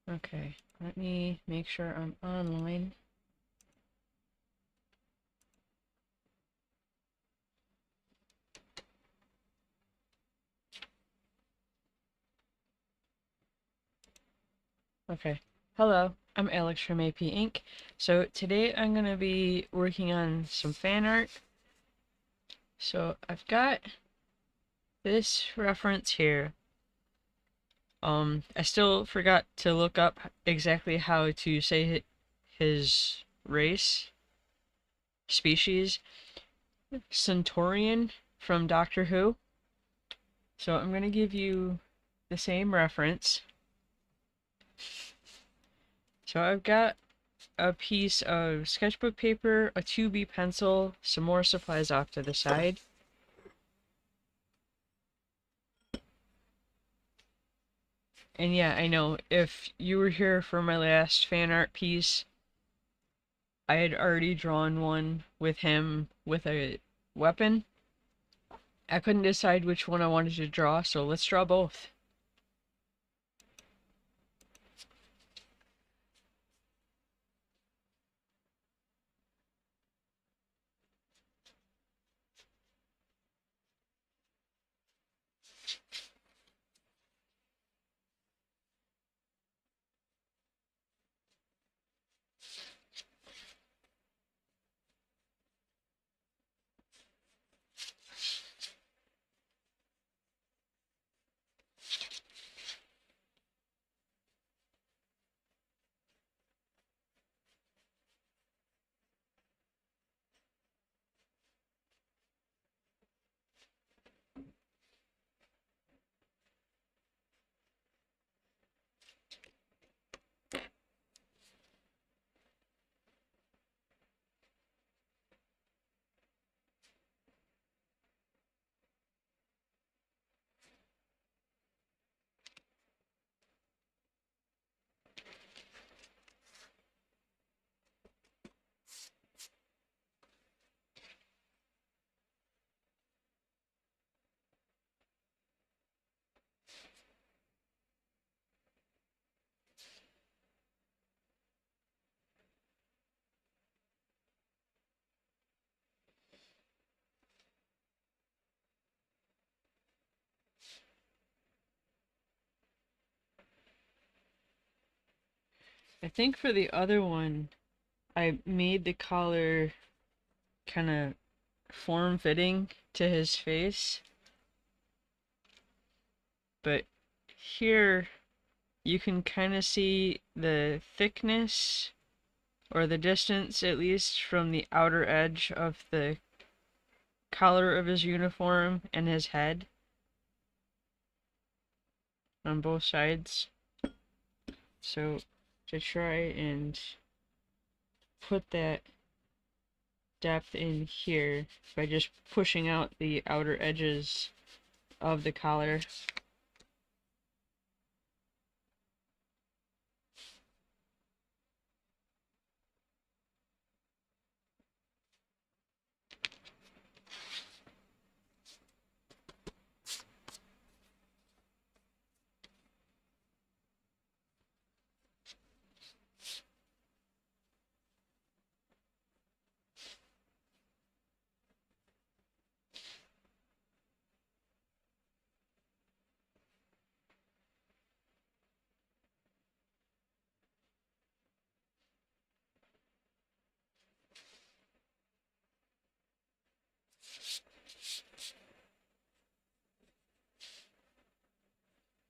Okay, let me make sure I'm online. Okay, hello, I'm Alex from A.P. Ink. So today I'm going to be working on some fan art. So I've got this reference here. I still forgot to look up exactly how to say his race, species. Sontaran from Doctor Who. So I'm going to give you the same reference. So I've got a piece of sketchbook paper, a 2B pencil, some more supplies off to the side. And yeah, I know, if you were here for my last fan art piece, I had already drawn one with him with a weapon. I couldn't decide which one I wanted to draw, so let's draw both. I think for the other one, I made the collar kind of form-fitting to his face, but here you can kind of see the thickness, or the distance at least, from the outer edge of the collar of his uniform and his head on both sides. So to try and put that depth in here by just pushing out the outer edges of the collar.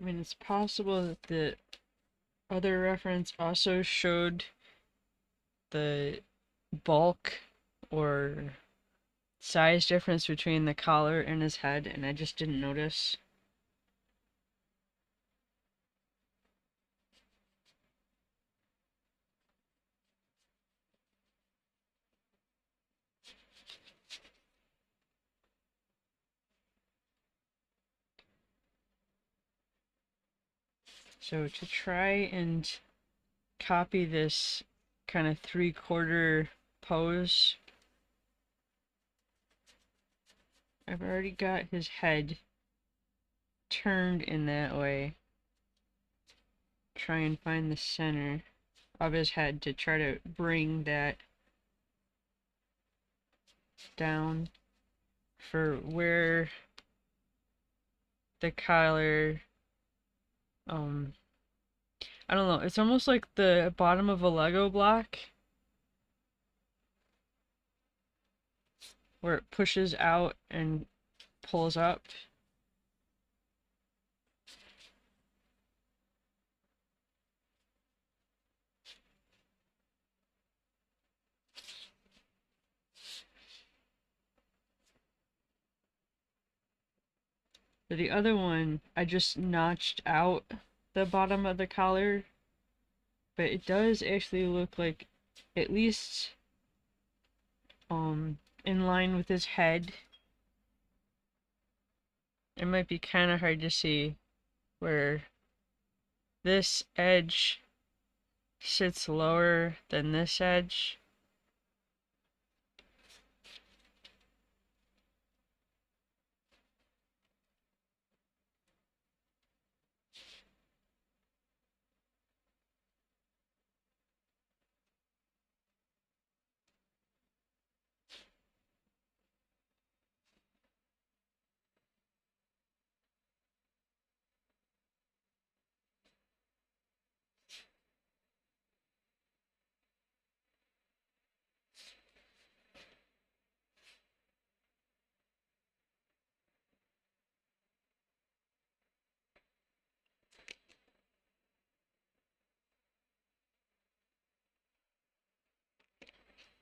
I mean, it's possible that the other reference also showed the bulk or size difference between the collar and his head, and I just didn't notice. So to try and copy this kind of 3/4 pose, I've already got his head turned in that way. try and find the center of his head to try to bring that down for where the collar, I don't know, it's almost like the bottom of a Lego block where it pushes out and pulls up. For the other one, I just notched out the bottom of the collar, but it does actually look like at least in line with his head. It might be kind of hard to see where this edge sits lower than this edge.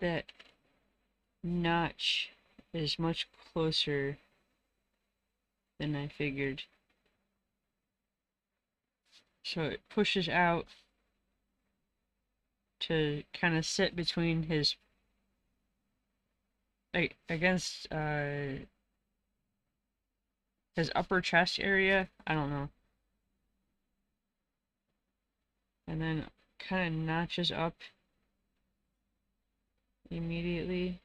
That notch is much closer than I figured. So it pushes out to kind of sit between his, like, against his upper chest area. I don't know. And then kind of notches up immediately.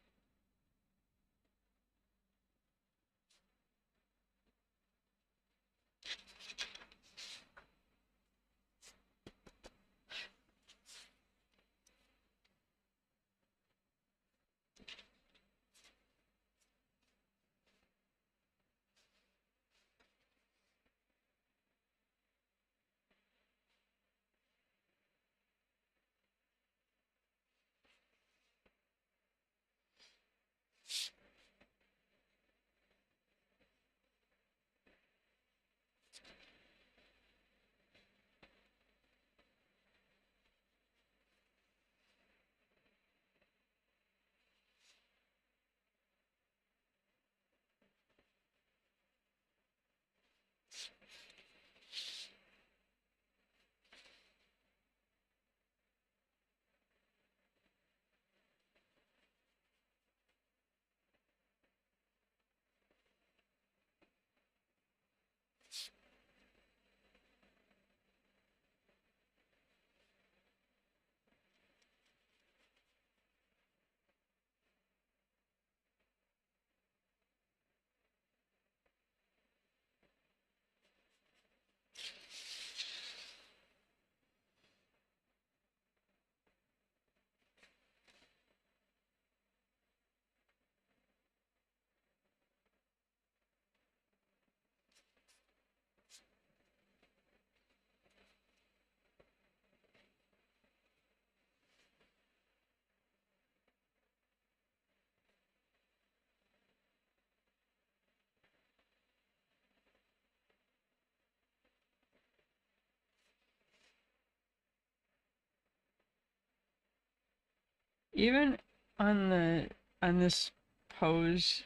Even on the on this pose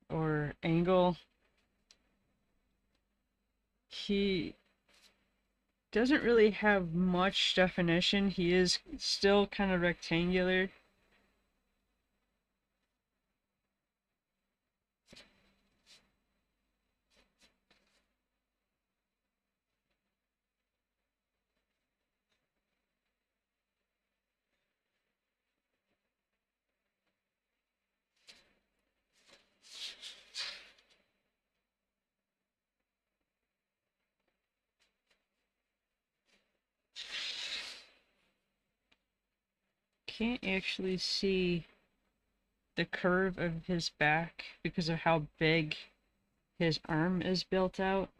or angle, he doesn't really have much definition. He is still kind of rectangular. can't actually see the curve of his back because of how big his arm is built out.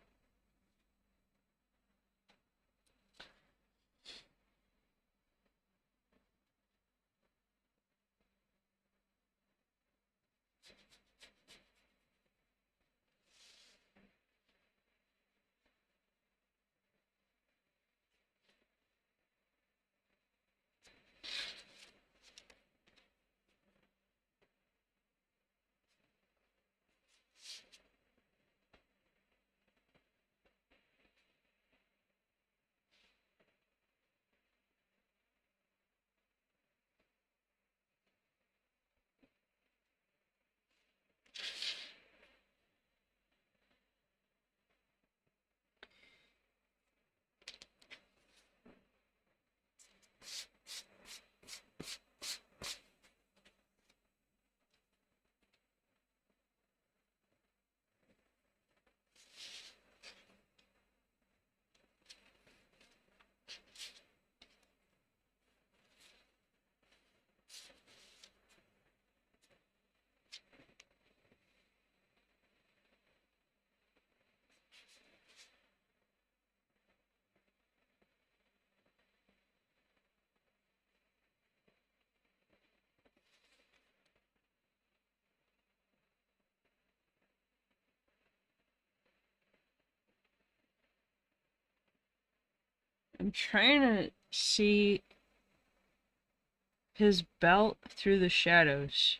I'm trying to see his belt through the shadows.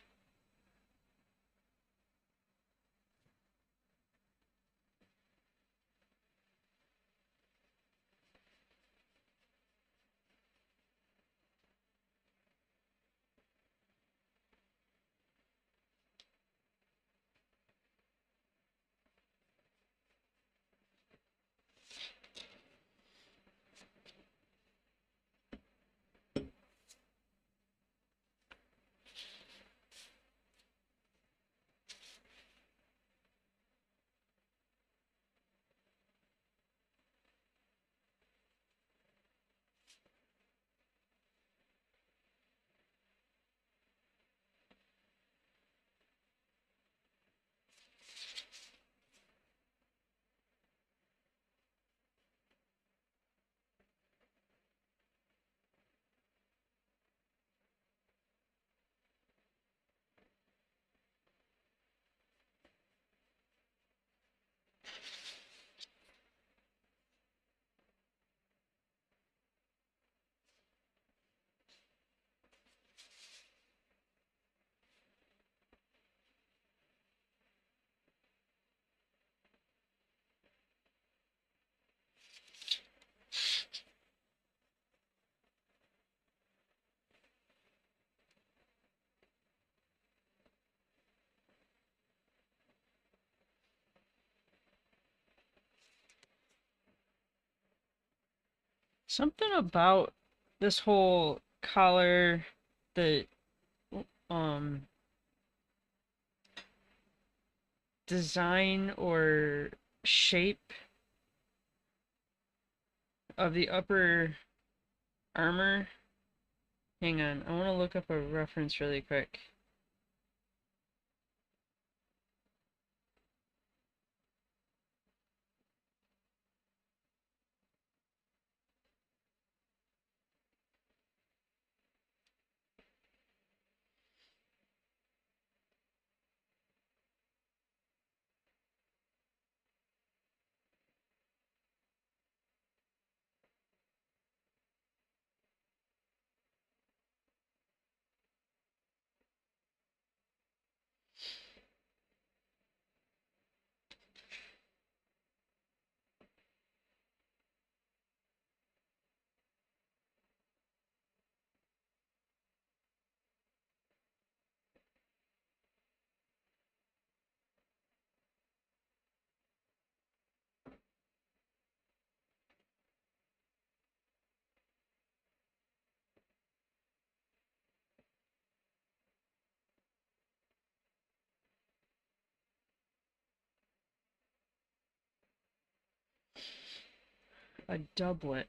Something about this whole collar, the um design or shape of the upper armor. Hang on, I want to look up a reference really quick. A doublet.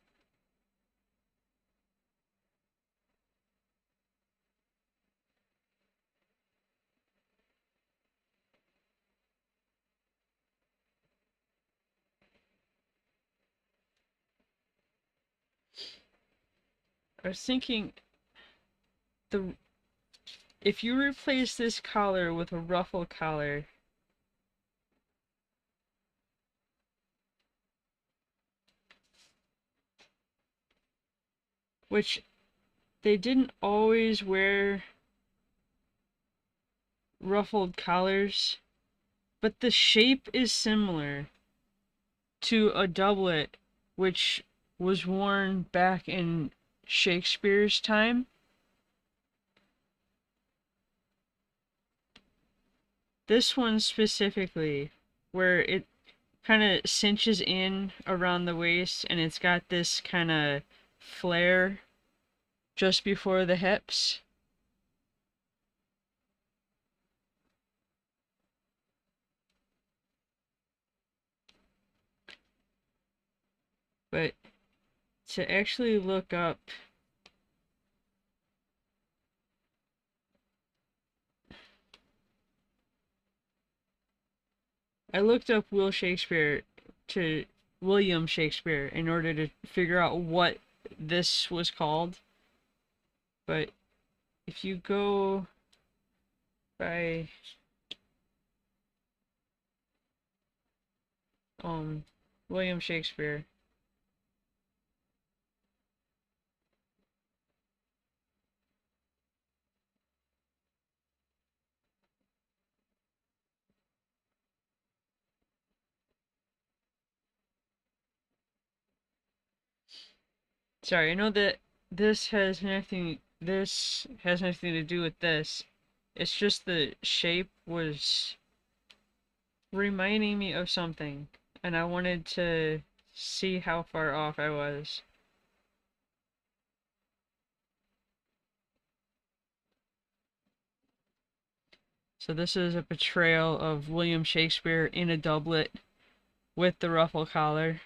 I was thinking the if you replace this collar with a ruffle collar, which they didn't always wear ruffled collars, but the shape is similar to a doublet which was worn back in Shakespeare's time. This one specifically, where it kind of cinches in around the waist and it's got this kind of flare just before the hips. But to actually look up I looked up William Shakespeare in order to figure out what this was called. But if you go by William Shakespeare, sorry, I know that this has nothing to do with this. It's just the shape was reminding me of something, and I wanted to see how far off I was. So this is a portrayal of William Shakespeare in a doublet with the ruffle collar.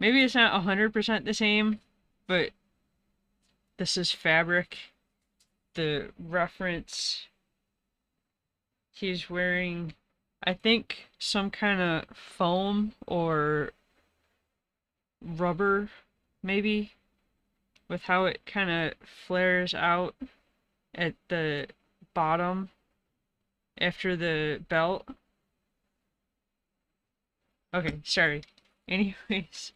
Maybe it's not 100% the same, but this is fabric. The reference, he's wearing, I think, some kind of foam or rubber, maybe, with how it kind of flares out at the bottom after the belt. Okay, sorry. Anyways,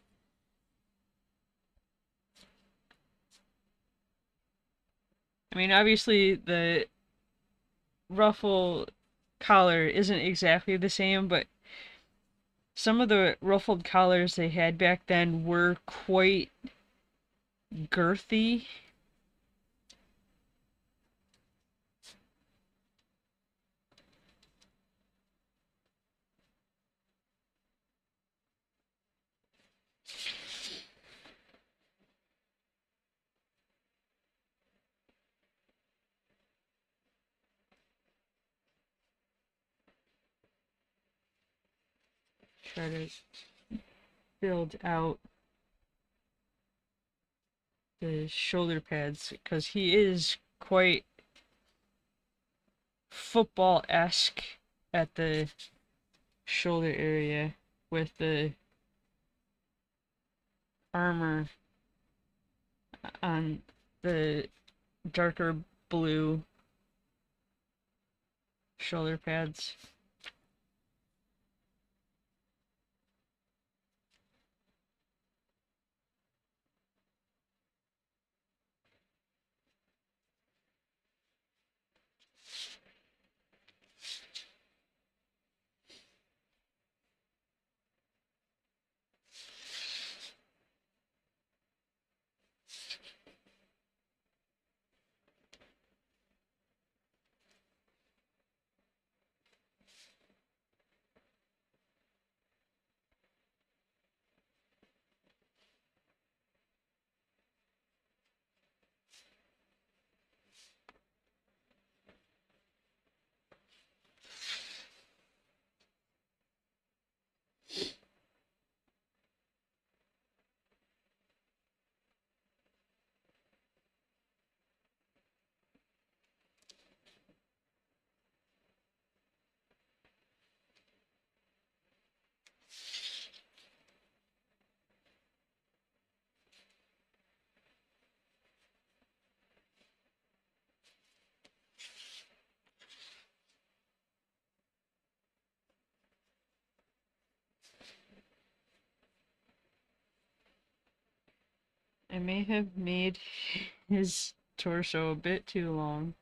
I mean, obviously the ruffle collar isn't exactly the same, but some of the ruffled collars they had back then were quite girthy. Try to build out the shoulder pads because he is quite football-esque at the shoulder area with the armor on the darker blue shoulder pads. I may have made his torso a bit too long.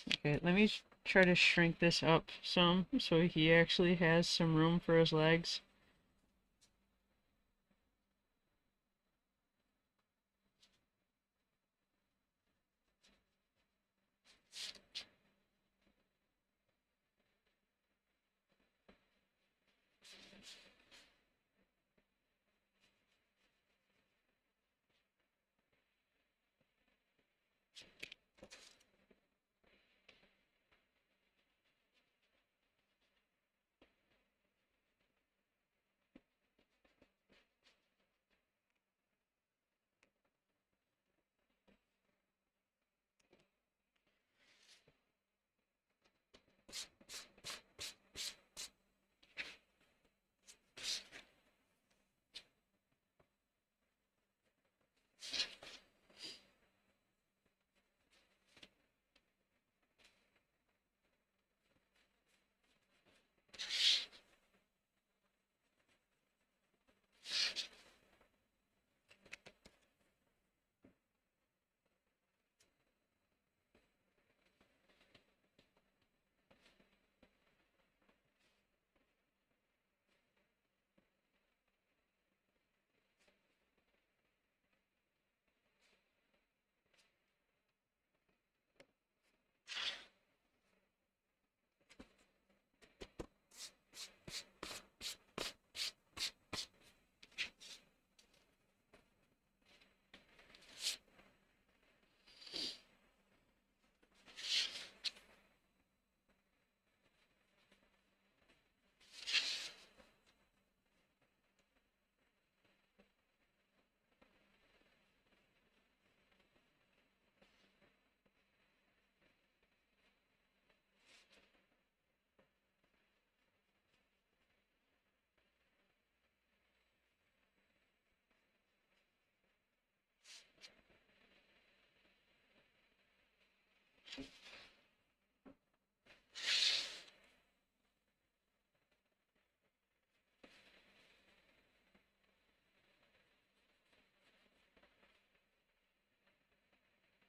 Okay, let me try to shrink this up some so he actually has some room for his legs.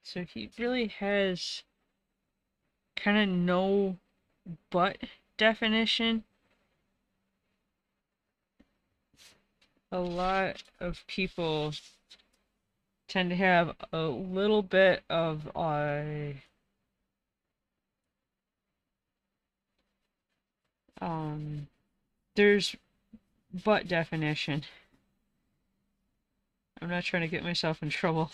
So he really has kind of no butt definition. A lot of people tend to have a little bit of there's butt definition. I'm not trying to get myself in trouble.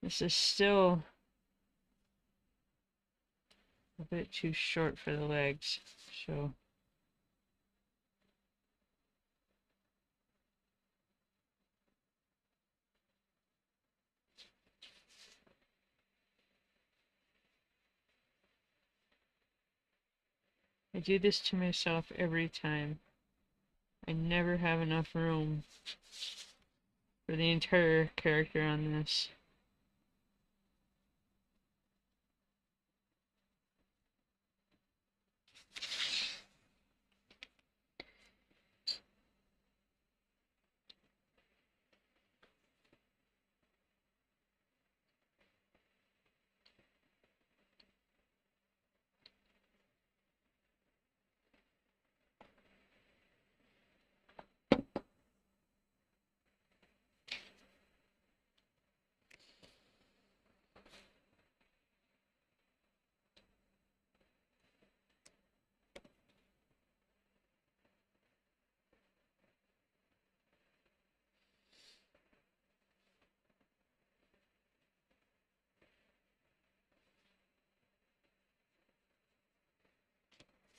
This is still a bit too short for the legs, so I do this to myself every time. I never have enough room for the entire character on this.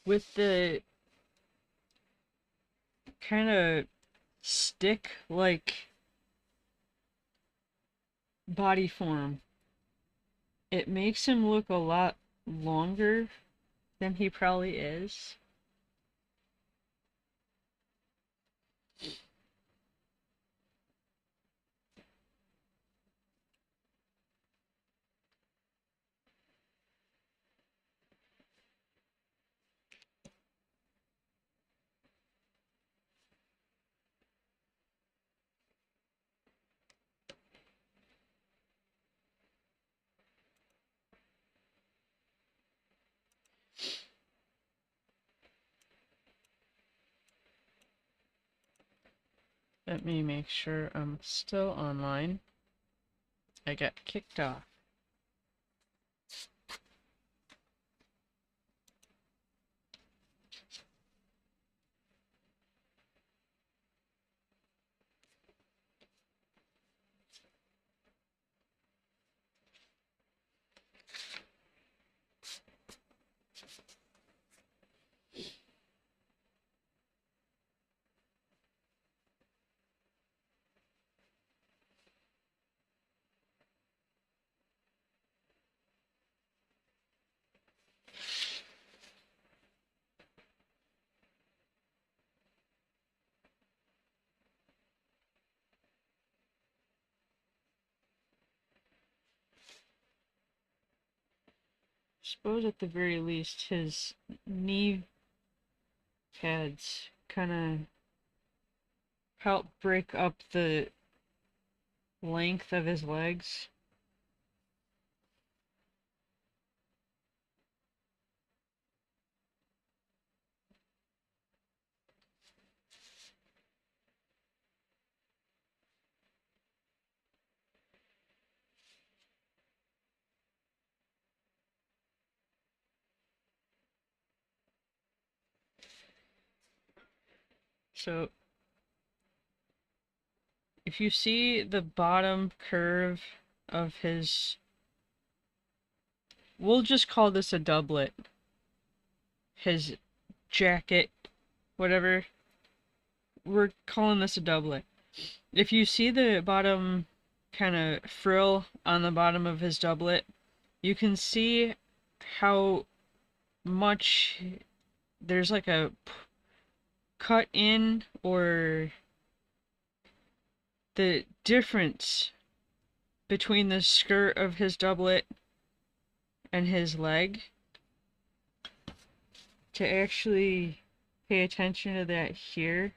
With the kind of stick-like body form, it makes him look a lot longer than he probably is. Let me make sure I'm still online. I got kicked off. Suppose at the very least his knee pads kind of help break up the length of his legs. So if you see the bottom curve of his, we'll just call this a doublet, his jacket, whatever, we're calling this a doublet. If you see the bottom kind of frill on the bottom of his doublet, you can see how much there's like a cut in, or the difference between the skirt of his doublet and his leg. To actually pay attention to that here.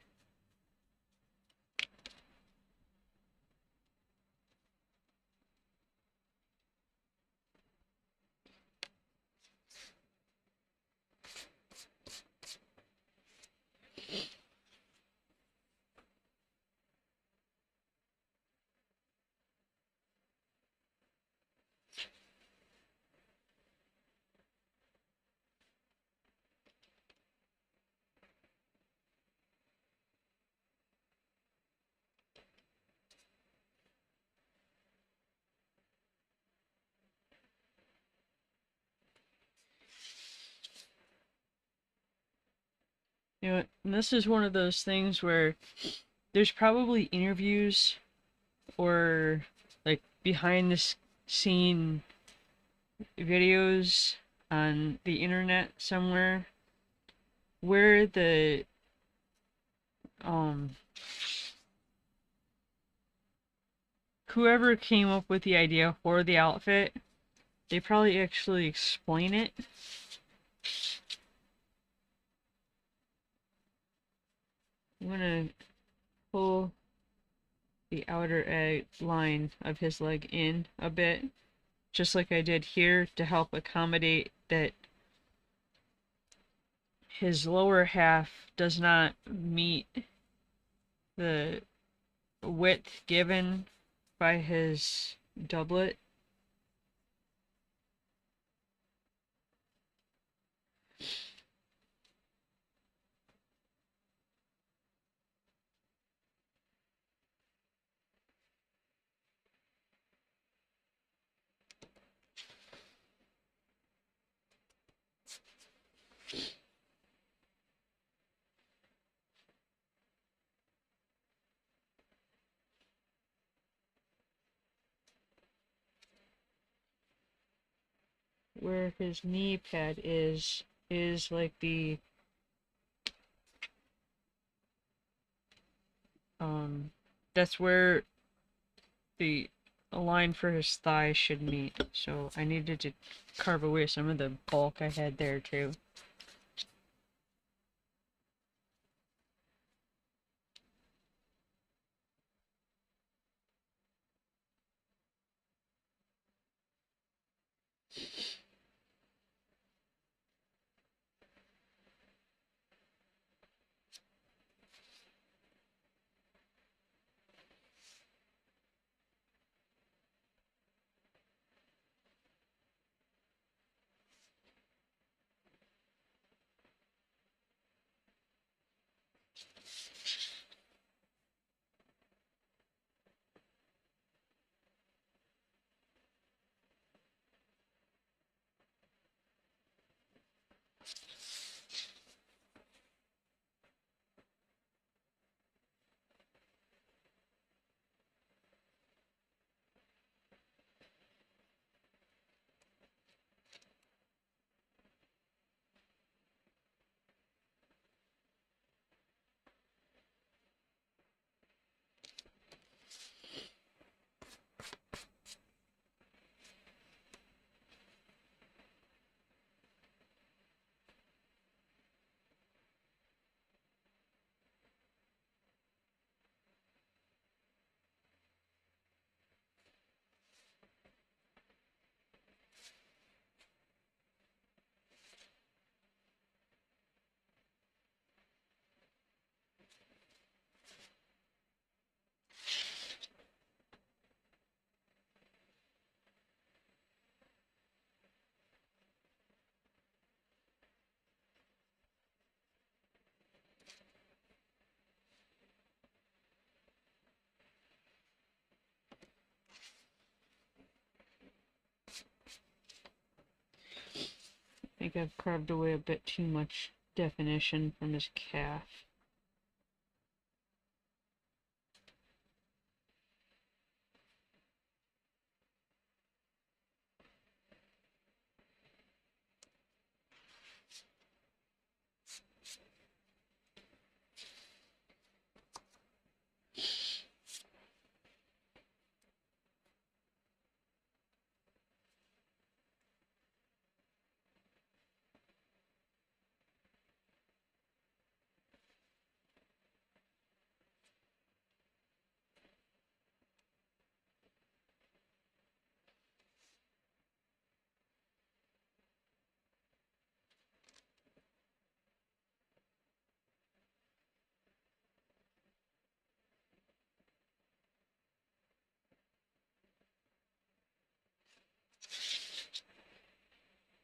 You know, and this is one of those things where there's probably interviews or like behind the scene videos on the internet somewhere where the um whoever came up with the idea for the outfit, they probably actually explain it. I'm gonna pull the outer line of his leg in a bit, just like I did here, to help accommodate that his lower half does not meet the width given by his doublet. Where his knee pad is like the that's where the line for his thigh should meet. So I needed to carve away some of the bulk I had there too. think I've carved away a bit too much definition from his calf.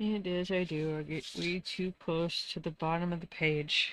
And as I do, I get way too close to the bottom of the page.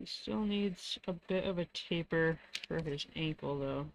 He still needs a bit of a taper for his ankle, though.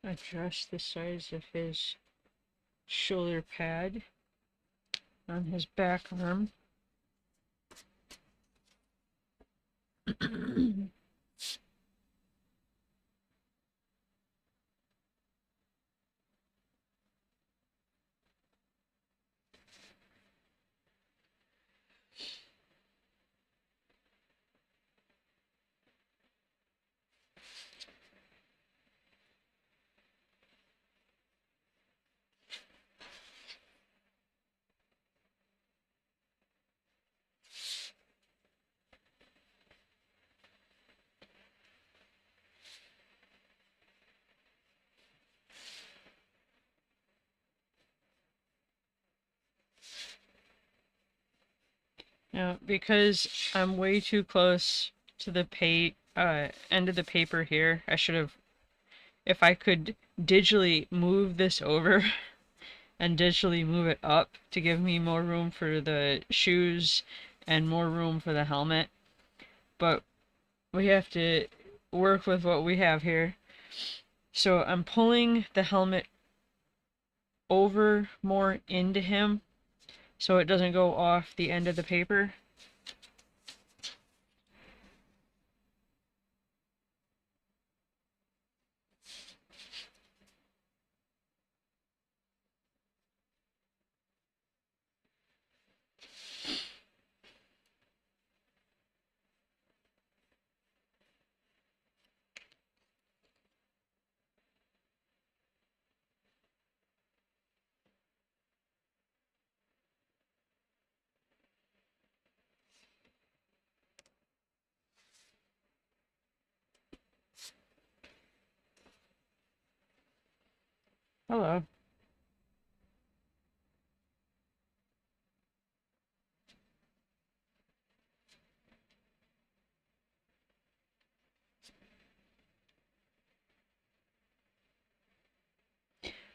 Adjust the size of his shoulder pad on his back arm. Now, because I'm way too close to the end of the paper here, I should have, if I could digitally move this over and digitally move it up to give me more room for the shoes and more room for the helmet. But we have to work with what we have here. So I'm pulling the helmet over more into him so it doesn't go off the end of the paper. Hello.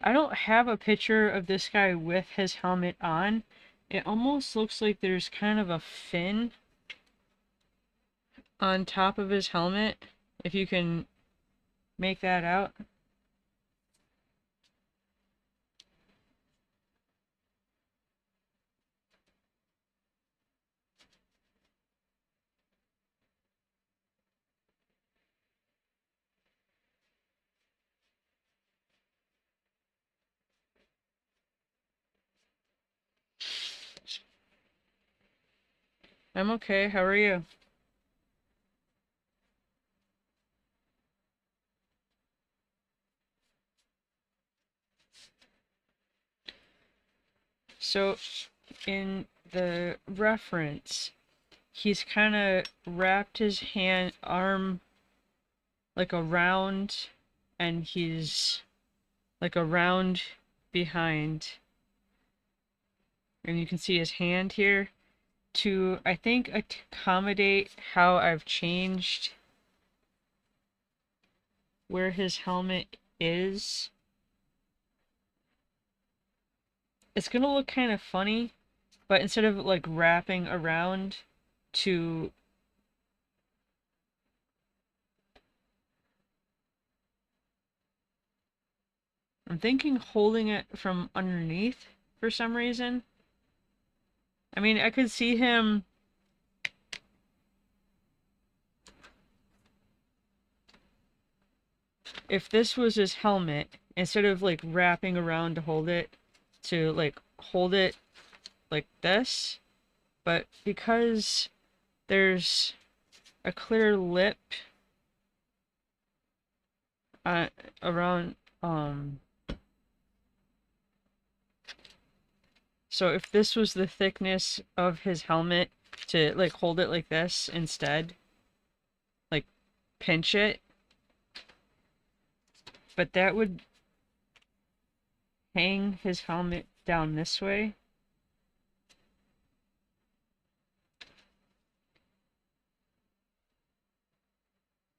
I don't have a picture of this guy with his helmet on. It almost looks like there's kind of a fin on top of his helmet, if you can make that out. I'm okay, how are you? So, in the reference, he's kind of wrapped his arm like around, and he's like around behind. And you can see his hand here to, I think, accommodate how I've changed where his helmet is. It's gonna look kind of funny, but instead of like wrapping around to I'm thinking holding it from underneath for some reason. I mean, I could see him if this was his helmet, instead of like wrapping around to hold it, to like hold it like this. But because there's a clear lip uh, around, so if this was the thickness of his helmet, to like hold it like this instead, like pinch it, but that would hang his helmet down this way.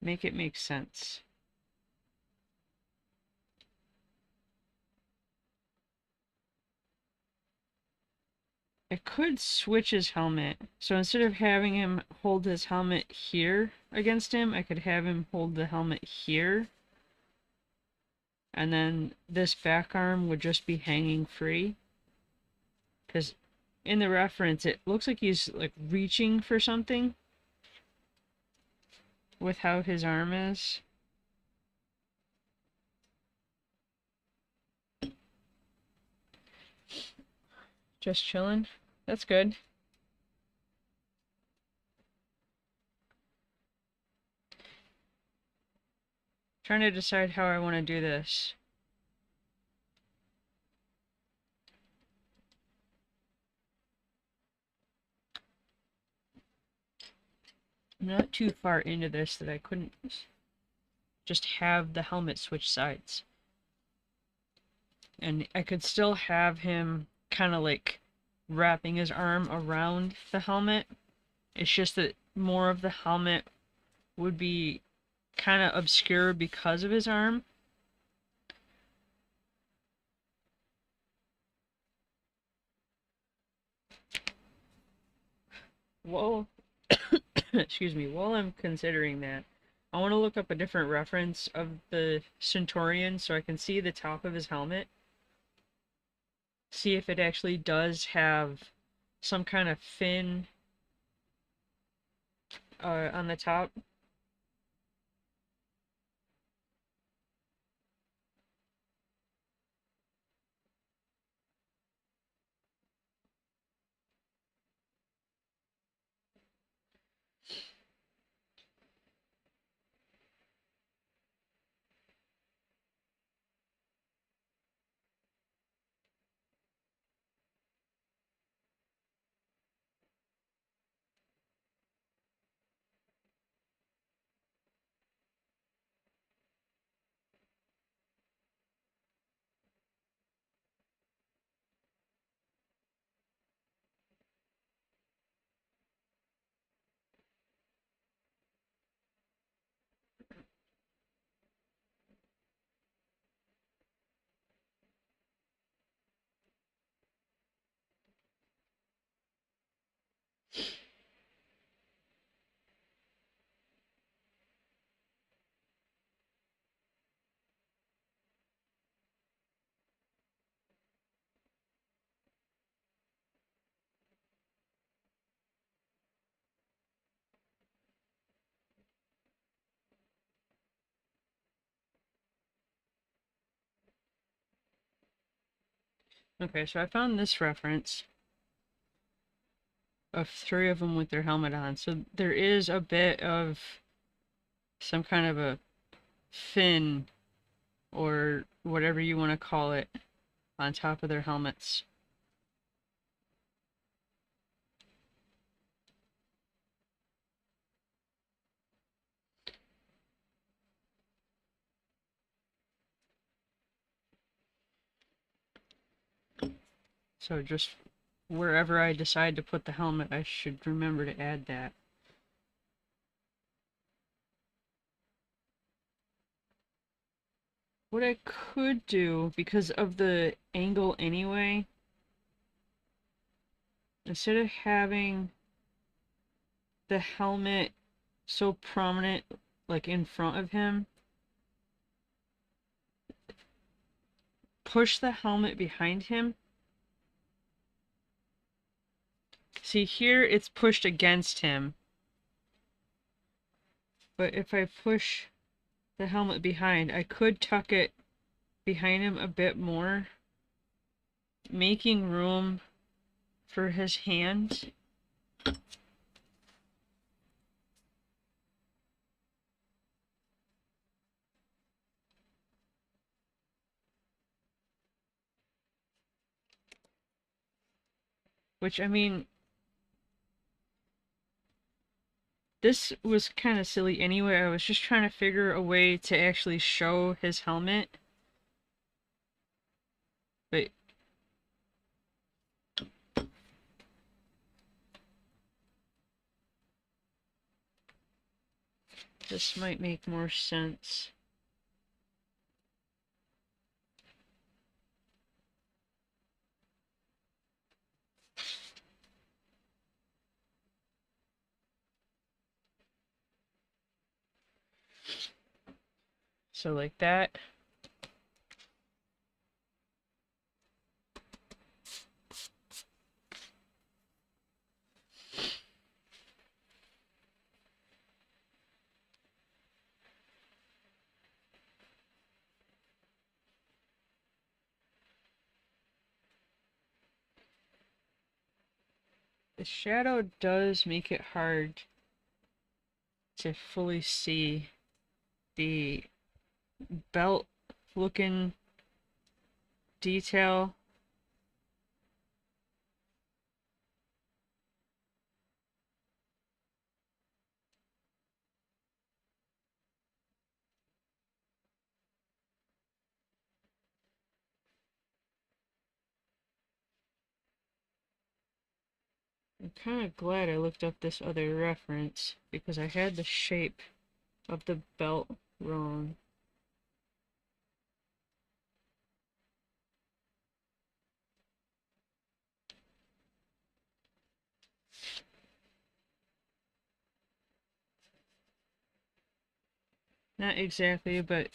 Make it make sense. I could switch his helmet. So instead of having him hold his helmet here against him, I could have him hold the helmet here. And then this back arm would just be hanging free. Because in the reference, it looks like he's like reaching for something with how his arm is. Just chilling. That's good. Trying to decide how I want to do this. I'm not too far into this that I couldn't just have the helmet switch sides. And I could still have him kind of like wrapping his arm around the helmet. It's just that more of the helmet would be kind of obscure because of his arm. Well, excuse me, while I'm considering that, I want to look up a different reference of the Sontaran so I can see the top of his helmet. See if it actually does have some kind of fin on the top. Okay, so I found this reference of three of them with their helmet on. So there is a bit of some kind of a fin or whatever you want to call it on top of their helmets. So just wherever I decide to put the helmet, I should remember to add that. What I could do, because of the angle anyway, instead of having the helmet so prominent, like in front of him, push the helmet behind him. See, here it's pushed against him. But if I push the helmet behind, I could tuck it behind him a bit more, making room for his hand. Which, I mean, this was kind of silly anyway. I was just trying to figure a way to actually show his helmet. But this might make more sense. So like that. The shadow does make it hard to fully see the belt looking detail. I'm kind of glad I looked up this other reference because I had the shape of the belt wrong. Not exactly, but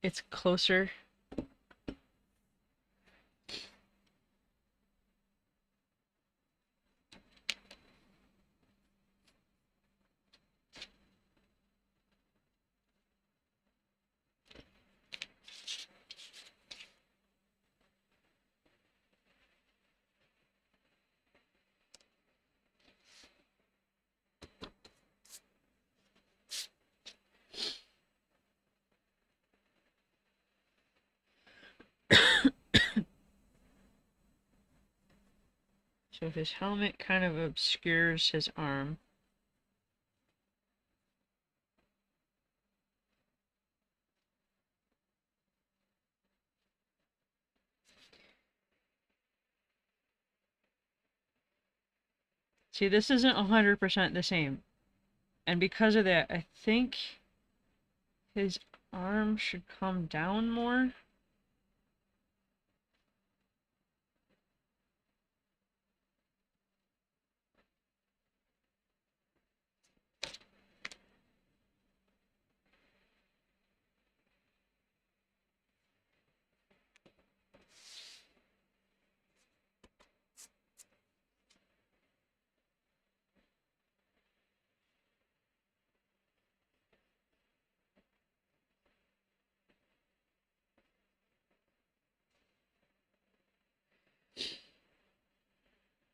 it's closer. So his helmet kind of obscures his arm. See, this isn't 100% the same. And because of that, I think his arm should come down more.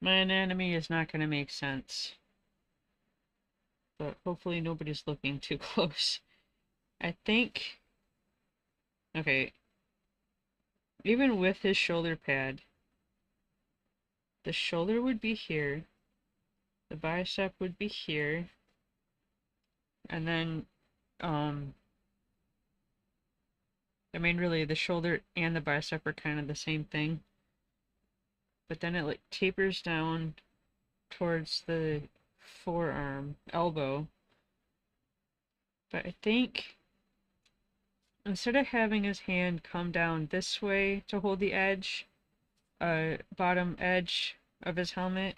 My anatomy is not going to make sense, but hopefully nobody's looking too close. I think, okay, even with his shoulder pad, the shoulder would be here, the bicep would be here, and then, I mean, really, the shoulder and the bicep are kind of the same thing, but then it like tapers down towards the forearm, elbow. But I think instead of having his hand come down this way to hold the edge, bottom edge of his helmet,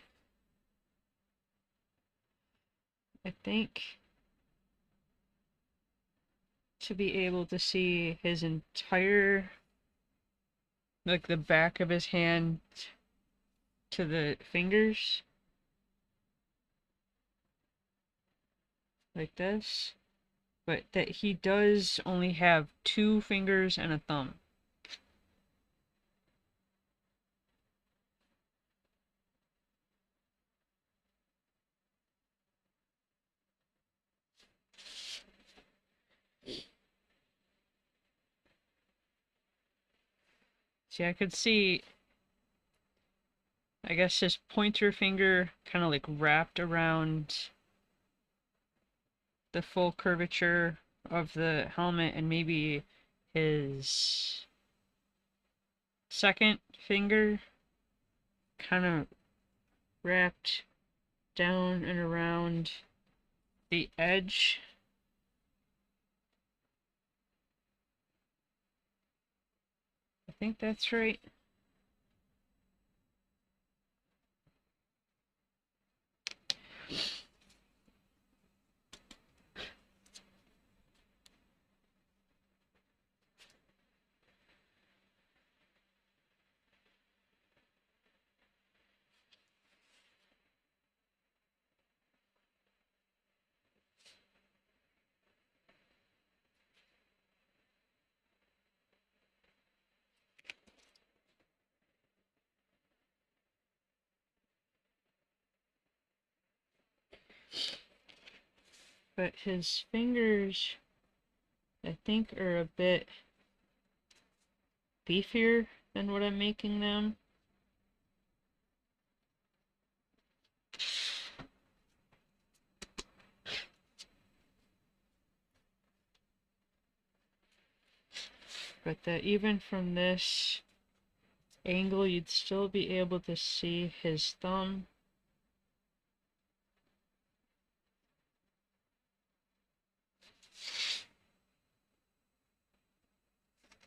I think to be able to see his entire, like the back of his hand to the fingers, like this, but that he does only have 2 fingers and a thumb. See, I could see, I guess, his pointer finger kind of like wrapped around the full curvature of the helmet, and maybe his second finger kind of wrapped down and around the edge. I think that's right. But his fingers, I think, are a bit beefier than what I'm making them. But that even from this angle, you'd still be able to see his thumb.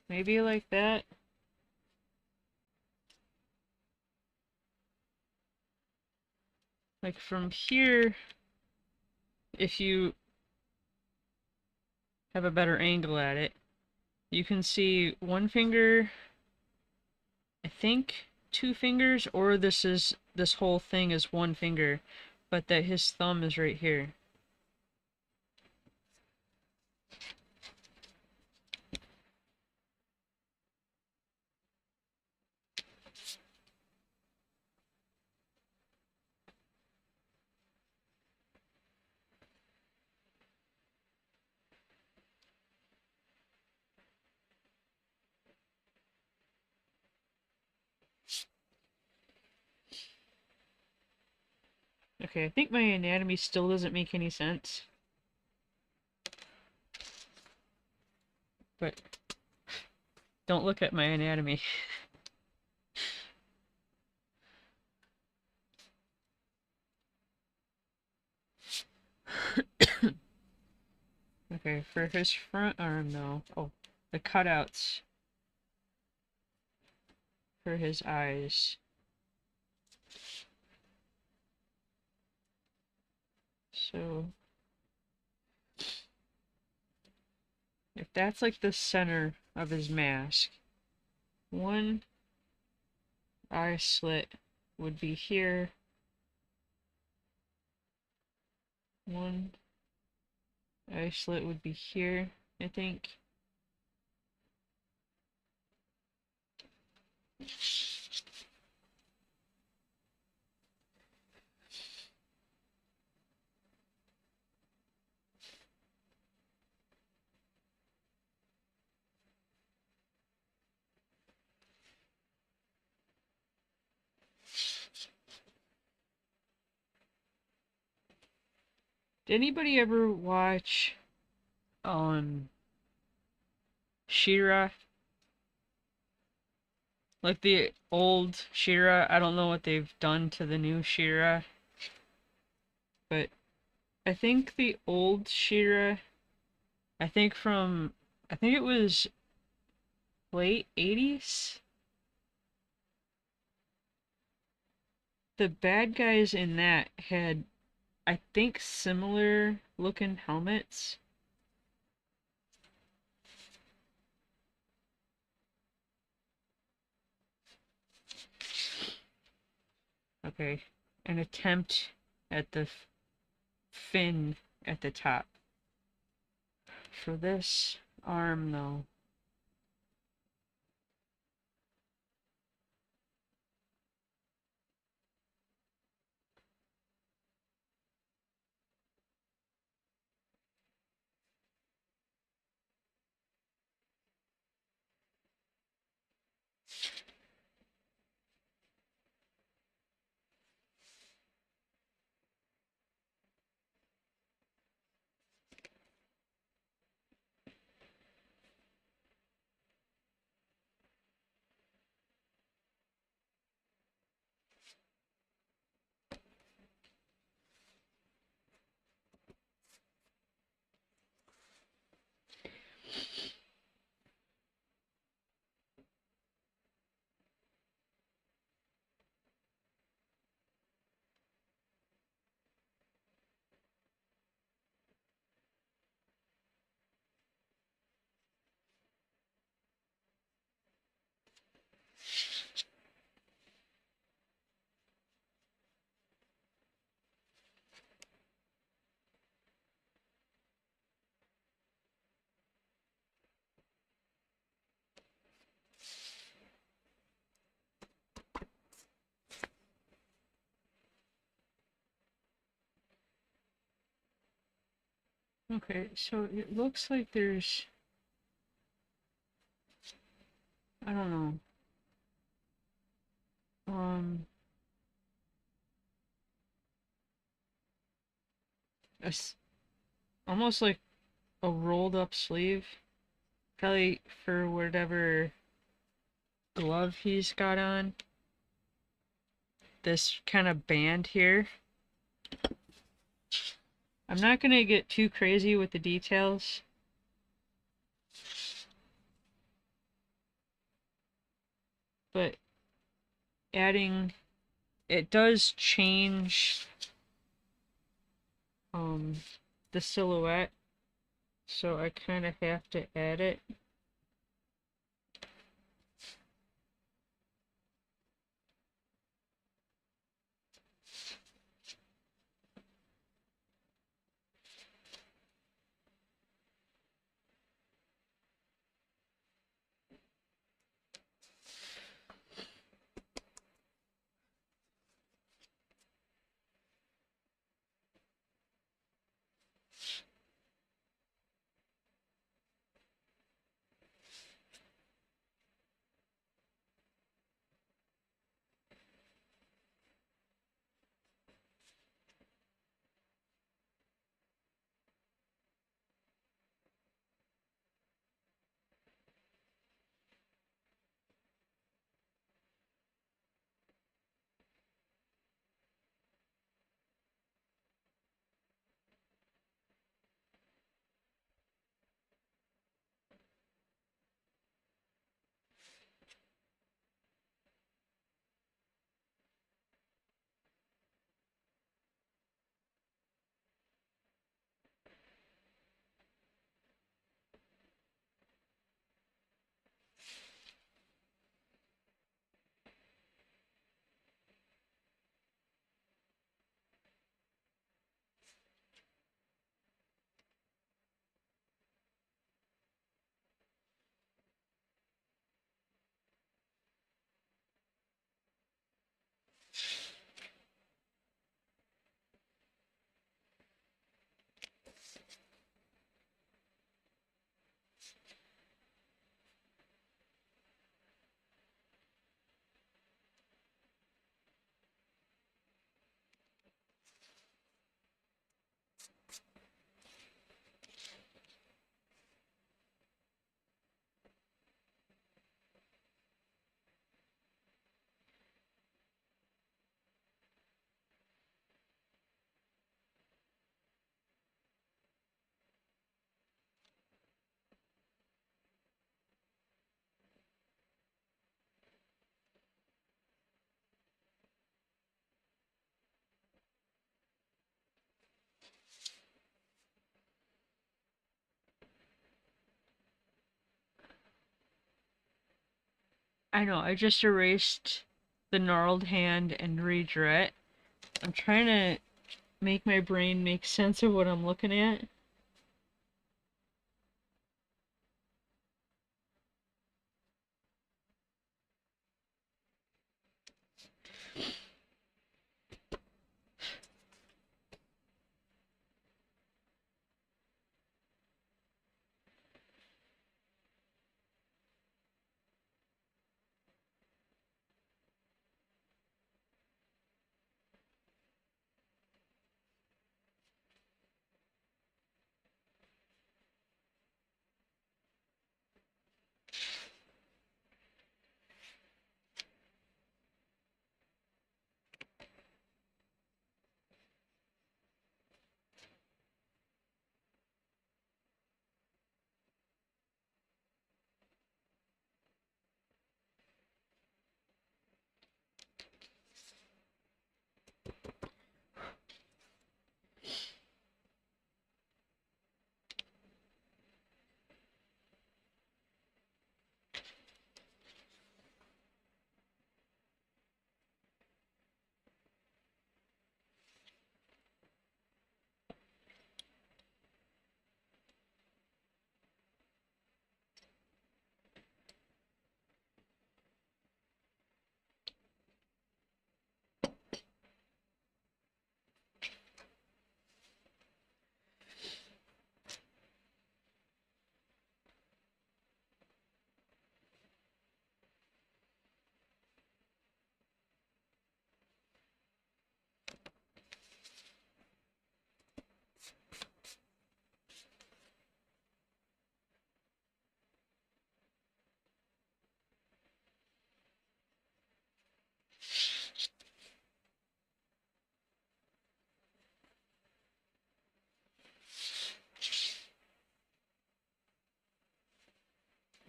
Maybe like that. Like from here, if you have a better angle at it, you can see 1 finger, I think 2 fingers, or this whole thing is 1 finger, but that his thumb is right here. Okay, I think my anatomy still doesn't make any sense. But don't look at my anatomy. Okay, for his front arm though, oh, the cutouts for his eyes. So, if that's like the center of his mask, 1 eye slit would be here. 1 eye slit would be here, I think. Did anybody ever watch Shira? Like the old Shira? I don't know what they've done to the new Shira, but I think the old Shira, I think from I think it was late 80s. The bad guys in that had, I think, similar looking helmets. Okay, an attempt at the fin at the top. For this arm, though, okay, so it looks like there's, I don't know, um, almost like a rolled up sleeve, probably for whatever glove he's got on. This kind of band here. I'm not gonna get too crazy with the details, but adding, it does change um the silhouette, so I kind of have to add it. I know, I just erased the gnarled hand and redrew it. I'm trying to make my brain make sense of what I'm looking at.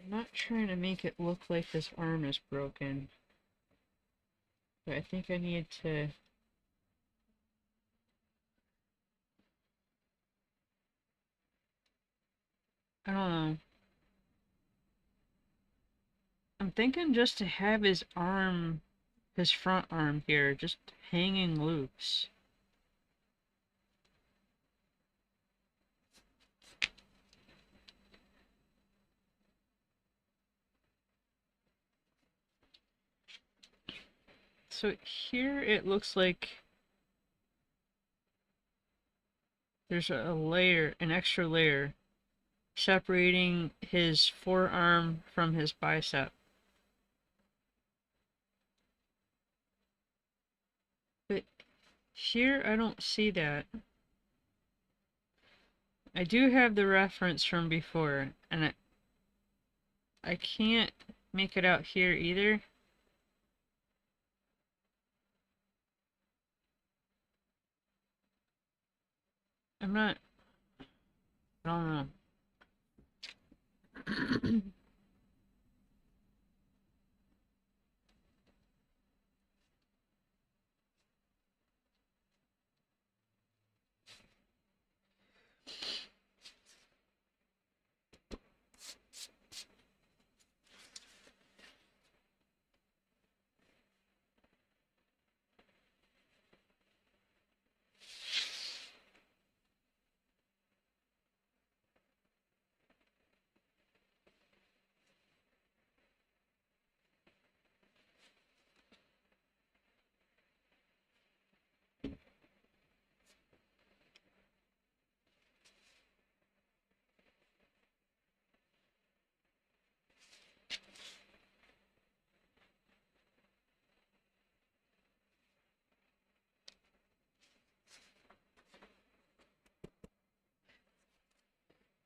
I'm not trying to make it look like this arm is broken, but I think I need to. I don't know. I'm thinking just to have his arm, his front arm here, just hanging loose. So here it looks like there's a layer, an extra layer, separating his forearm from his bicep. But here I don't see that. I do have the reference from before, and I can't make it out here either. I'm not, I don't know.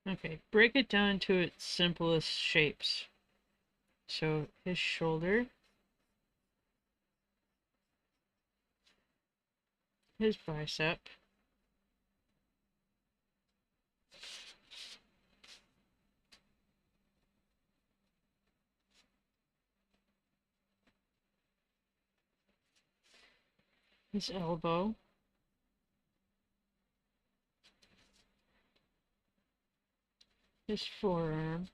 Okay, break it down to its simplest shapes. So his shoulder, his bicep, his elbow, his forearm,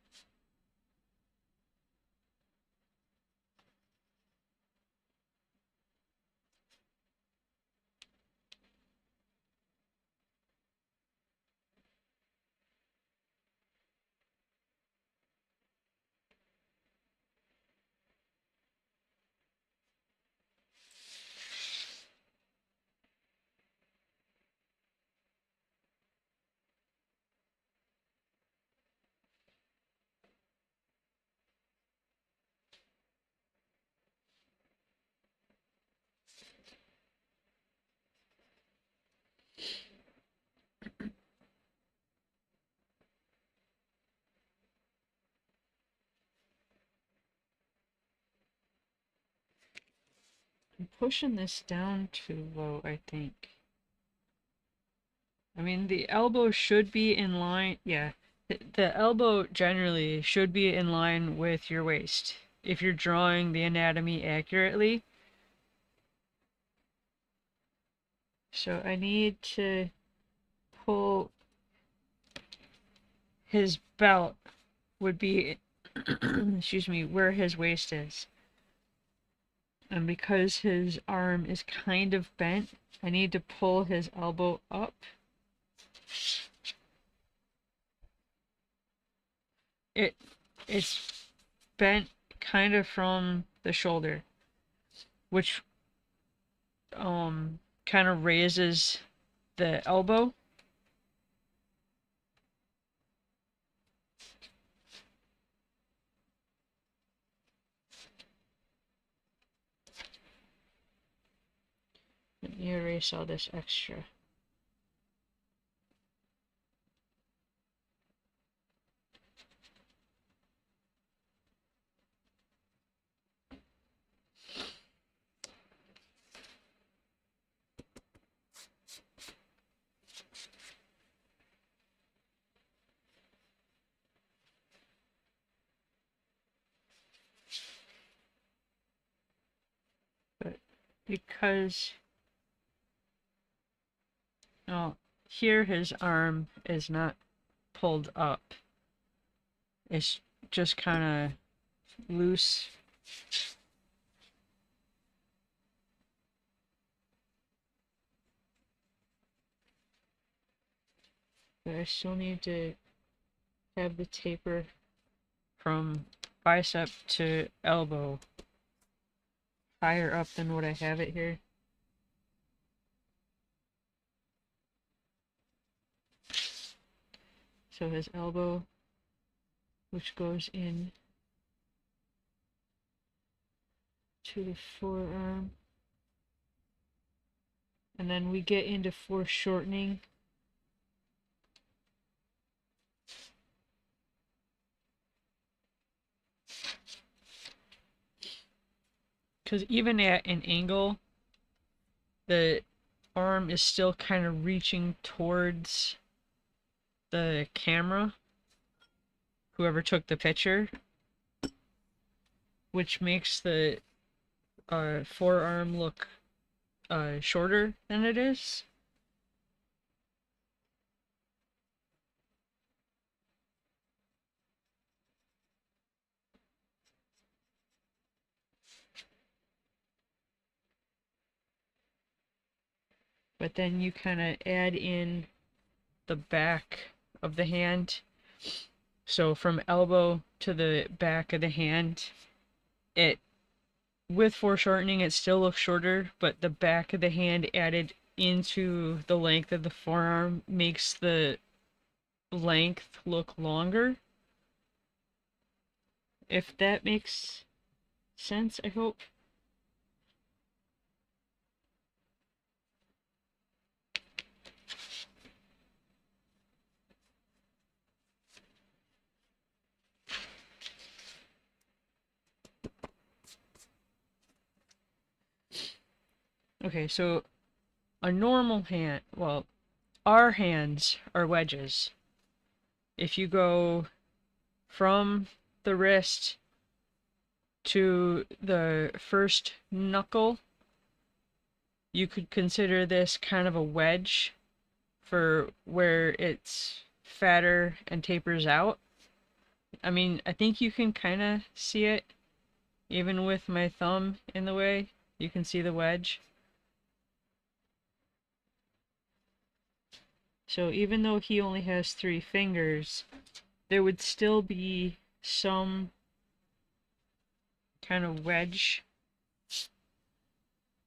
I'm pushing this down too low, I think. I mean, the elbow should be in line. Yeah, the elbow generally should be in line with your waist if you're drawing the anatomy accurately. So I need to pull his belt would be, excuse me, where his waist is. And because his arm is kind of bent, I need to pull his elbow up. It's bent kind of from the shoulder, which kind of raises the elbow. Let me erase all this extra. But because here his arm is not pulled up, it's just kind of loose. But I still need to have the taper from bicep to elbow higher up than what I have it here. So his elbow, which goes in to the forearm, and then we get into foreshortening. Because even at an angle, the arm is still kind of reaching towards the camera, whoever took the picture, which makes the forearm look shorter than it is. But then you kind of add in the back of the hand. So from elbow to the back of the hand, with foreshortening, it still looks shorter, but the back of the hand added into the length of the forearm makes the length look longer. If that makes sense, I hope. Okay, so a normal hand, well, our hands are wedges. If you go from the wrist to the first knuckle, you could consider this kind of a wedge for where it's fatter and tapers out. I mean, I think you can kind of see it, even with my thumb in the way. You can see the wedge. So even though he only has 3 fingers, there would still be some kind of wedge.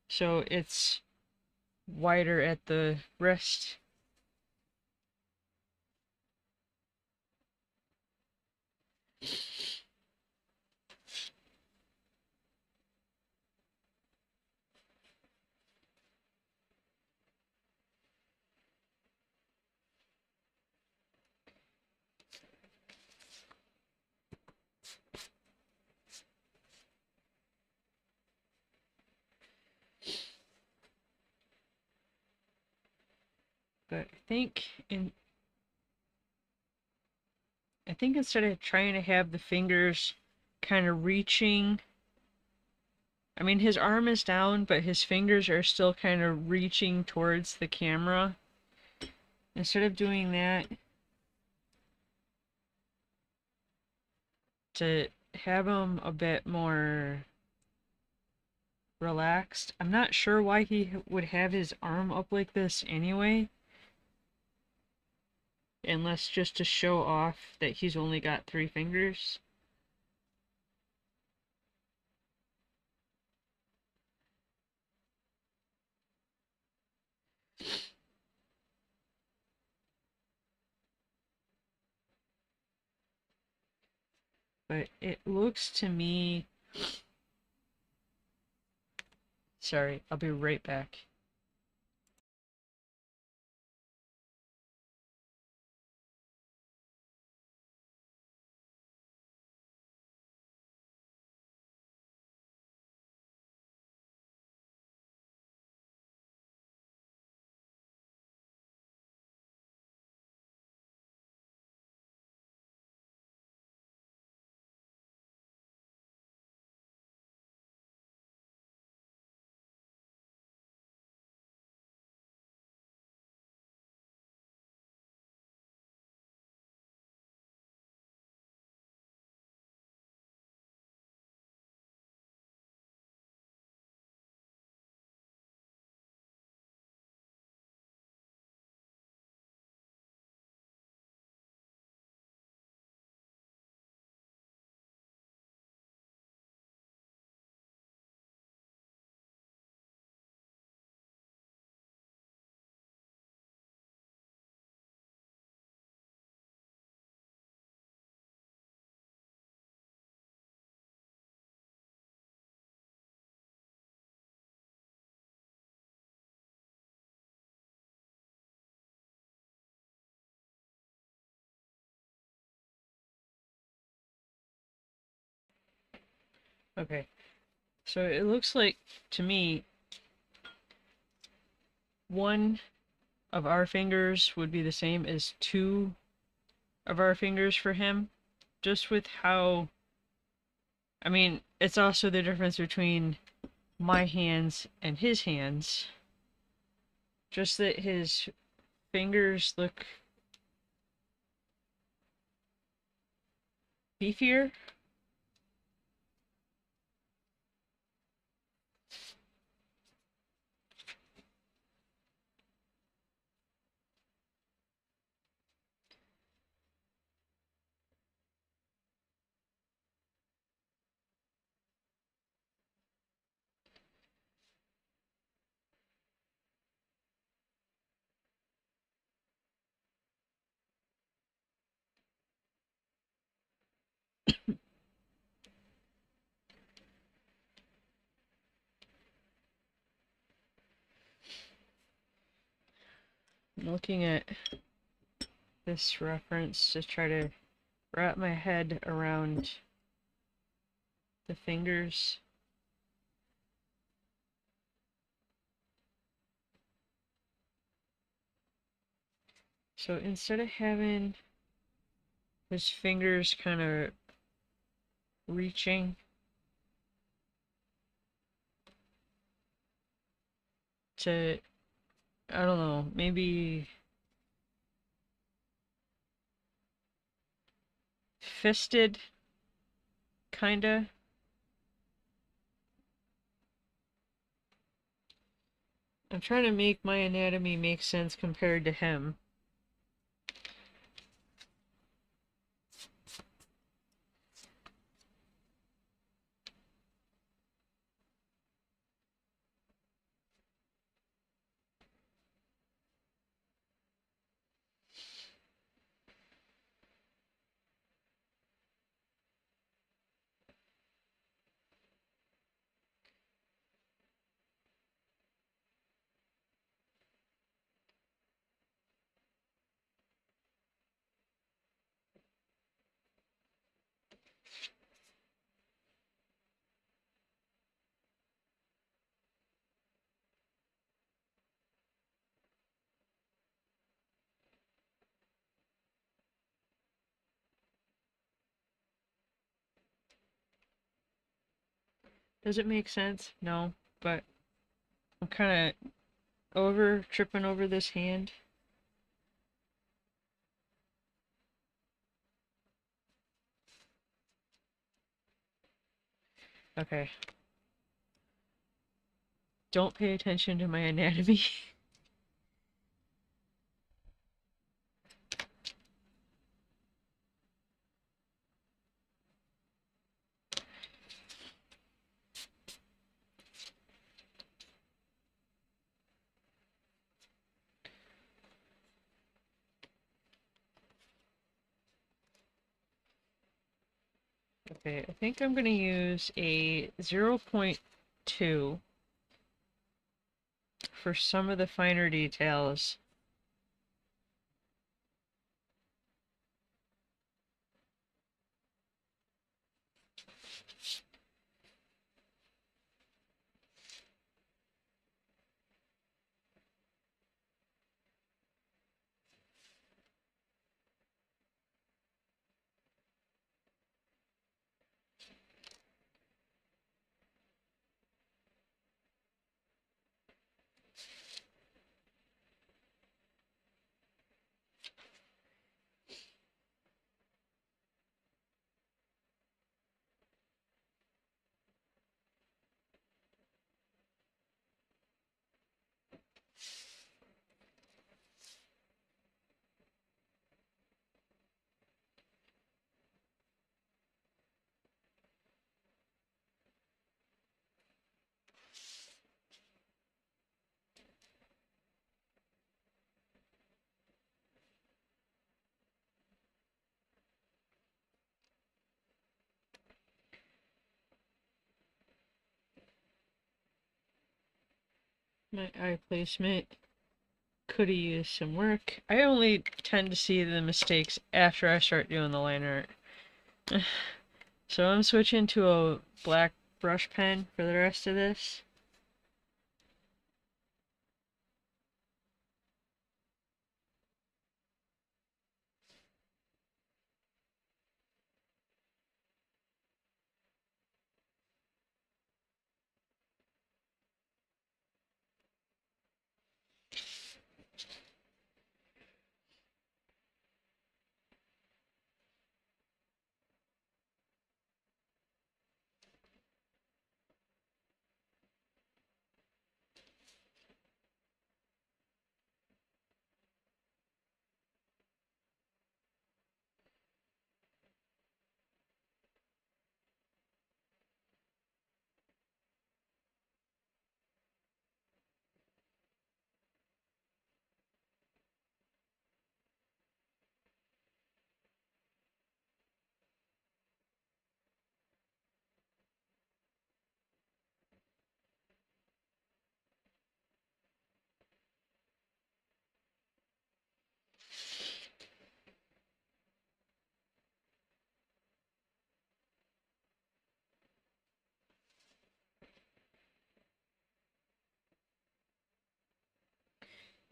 So it's wider at the wrist. But I think instead of trying to have the fingers kind of reaching, I mean his arm is down, but his fingers are still kind of reaching towards the camera. Instead of doing that, to have him a bit more relaxed. I'm not sure why he would have his arm up like this anyway. Unless just to show off that he's only got 3 fingers. But it looks to me... Sorry, I'll be right back. Okay, so it looks like, to me, one of our fingers would be the same as 2 of our fingers for him. Just with how... I mean, it's also the difference between my hands and his hands. Just that his fingers look beefier. I'm looking at this reference to try to wrap my head around the fingers. So instead of having his fingers kind of reaching to, I don't know, maybe fisted, kinda. I'm trying to make my anatomy make sense compared to him. Does it make sense? No, but I'm kind of tripping over this hand. Okay. Don't pay attention to my anatomy. Okay, I think I'm going to use a 0.2 for some of the finer details. My eye placement could have used some work. I only tend to see the mistakes after I start doing the line art. So I'm switching to a black brush pen for the rest of this.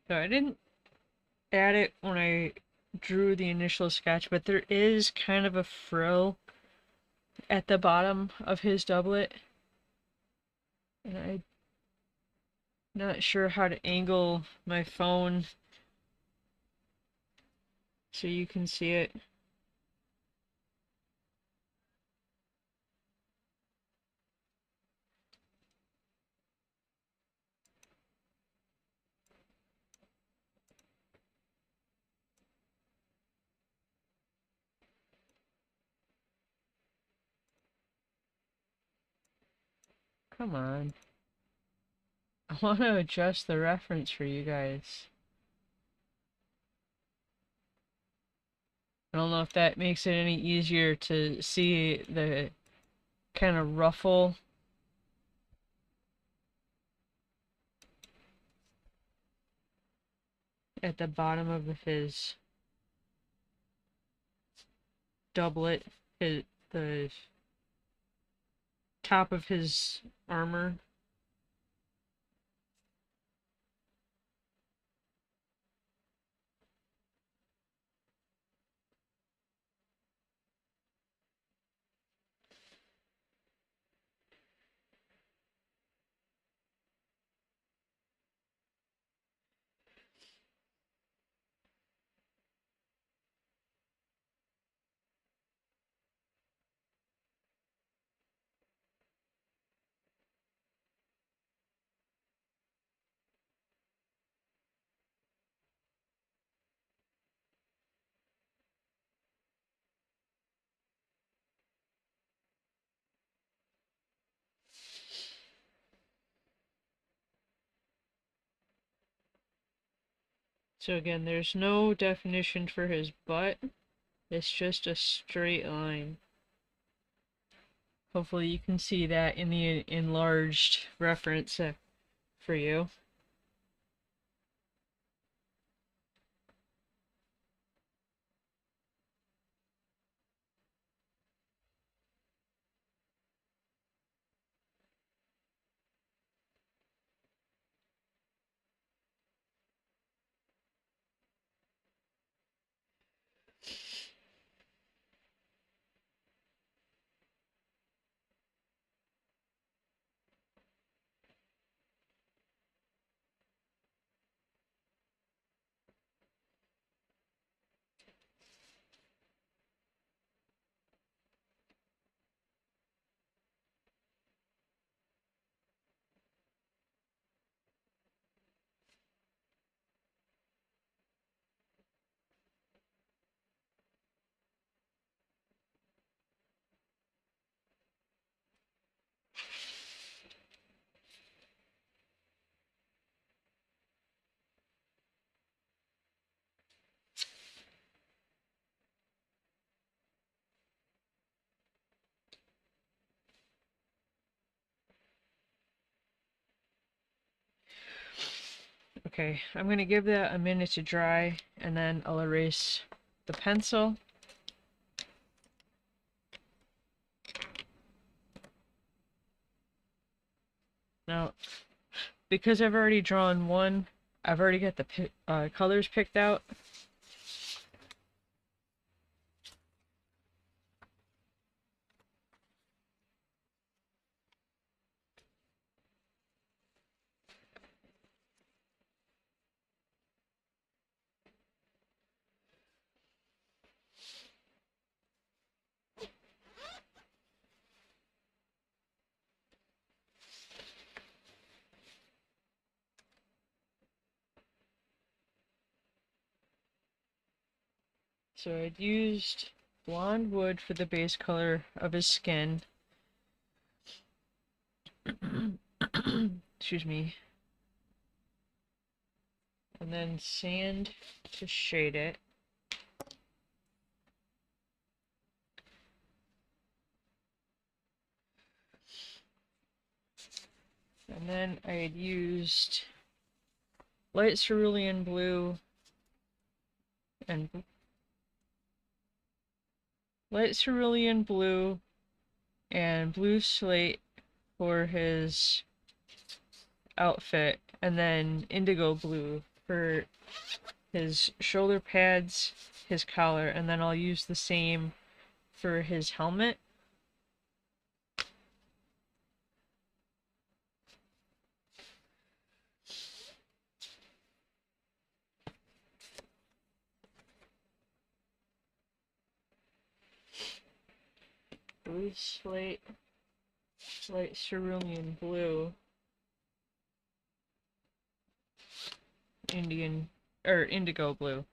So I didn't add it when I drew the initial sketch, but there is kind of a frill at the bottom of his doublet. And I'm not sure how to angle my phone so you can see it. Come on. I want to adjust the reference for you guys. I don't know if that makes it any easier to see the kind of ruffle at the bottom of his doublet, the top of his armor. So again, there's no definition for his butt. It's just a straight line. Hopefully you can see that in the enlarged reference for you. Okay, I'm gonna give that a minute to dry and then I'll erase the pencil. Now, because I've already drawn one, I've already got the colors picked out. So I'd used blondwood for the base color of his skin. Excuse me. And then sand to shade it. And then I had used light cerulean blue and blue slate for his outfit, and then indigo blue for his shoulder pads, his collar, and then I'll use the same for his helmet. Blue slate, light cerulean blue, indigo blue.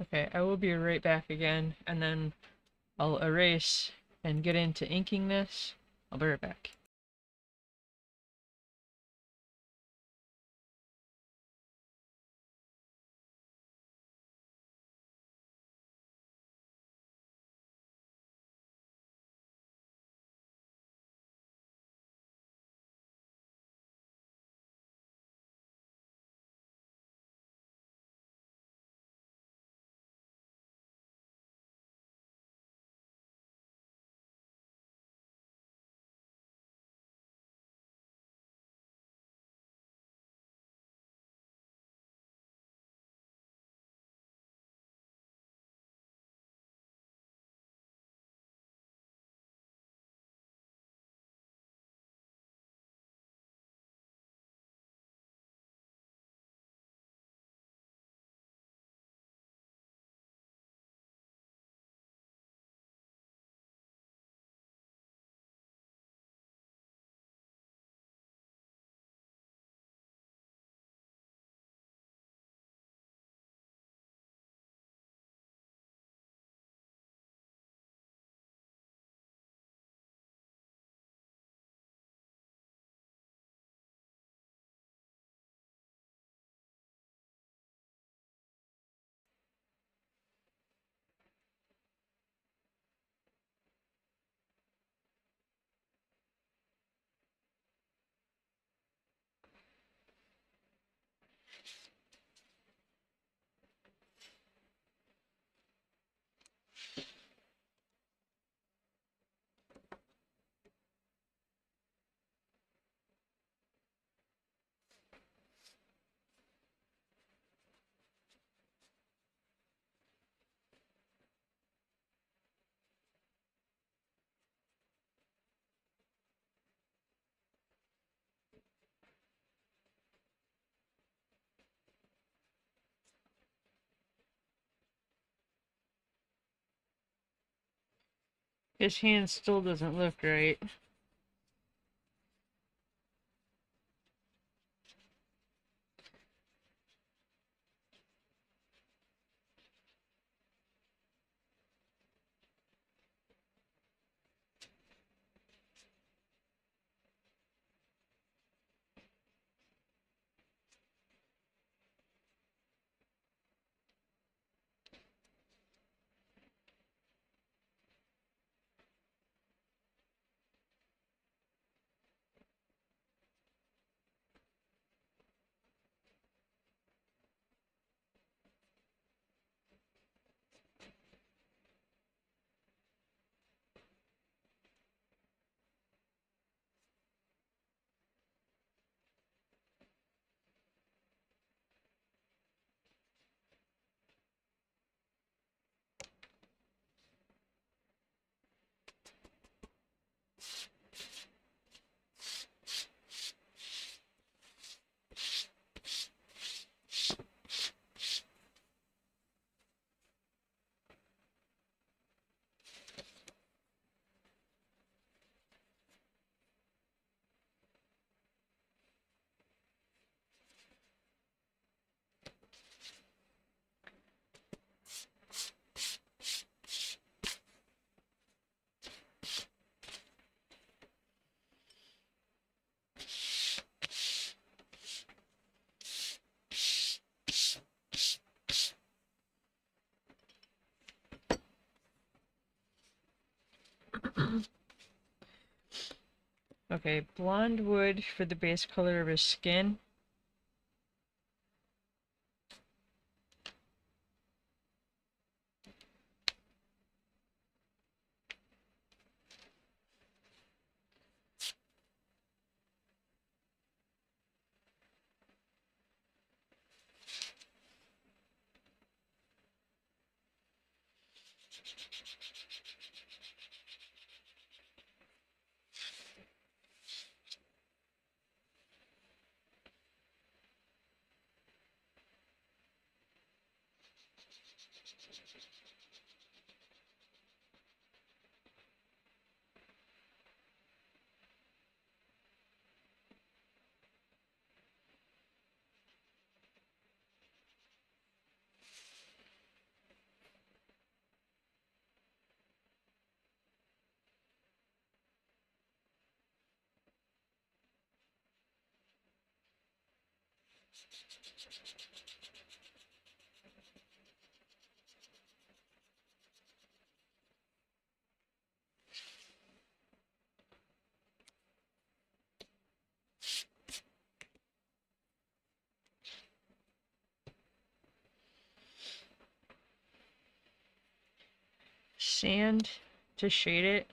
Okay, I will be right back again, and then I'll erase and get into inking this. I'll be right back. His hand still doesn't look right. Okay, blonde wood for the base color of his skin. Sand to shade it.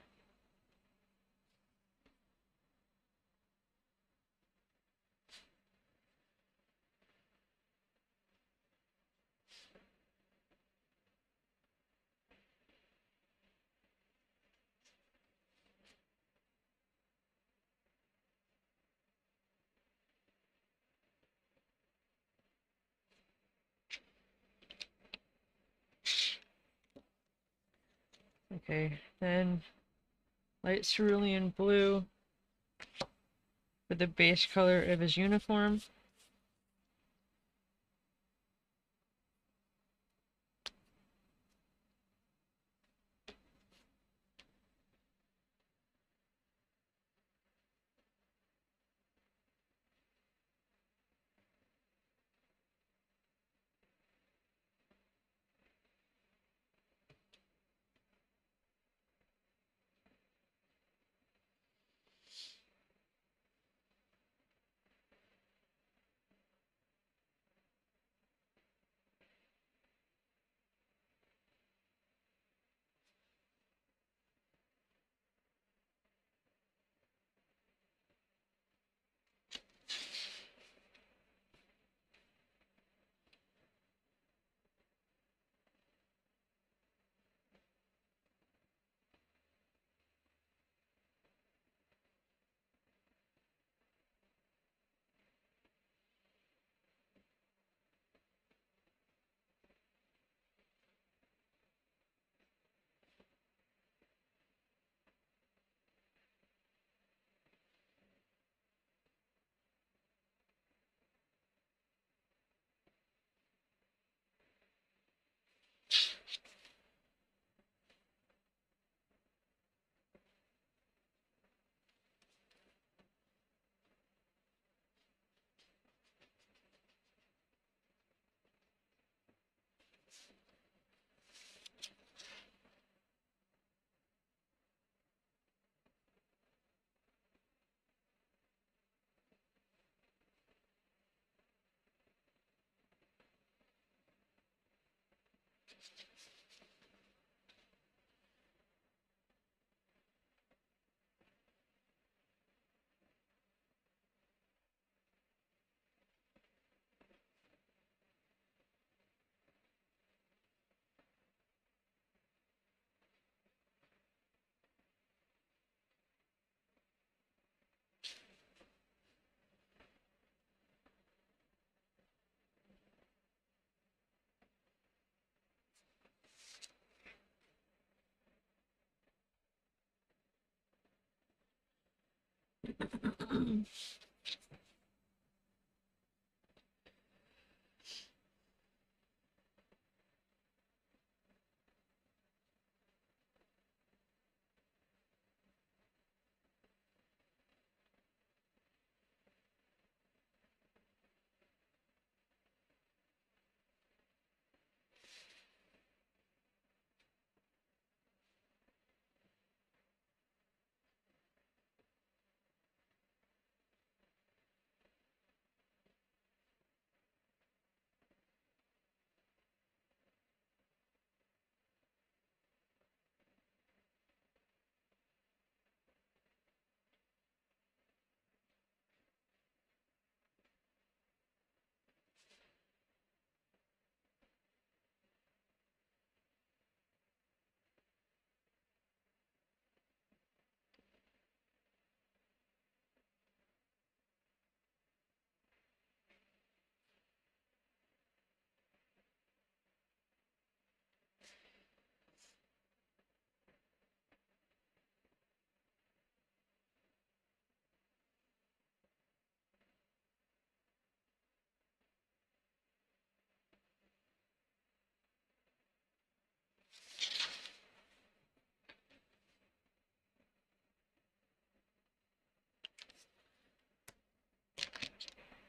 Okay, then light cerulean blue for the base color of his uniform.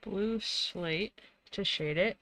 Blue slate to shade it.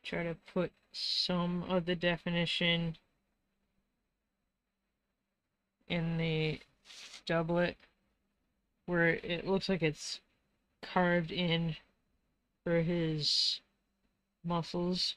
Try to put some of the definition in the doublet where it looks like it's carved in for his muscles.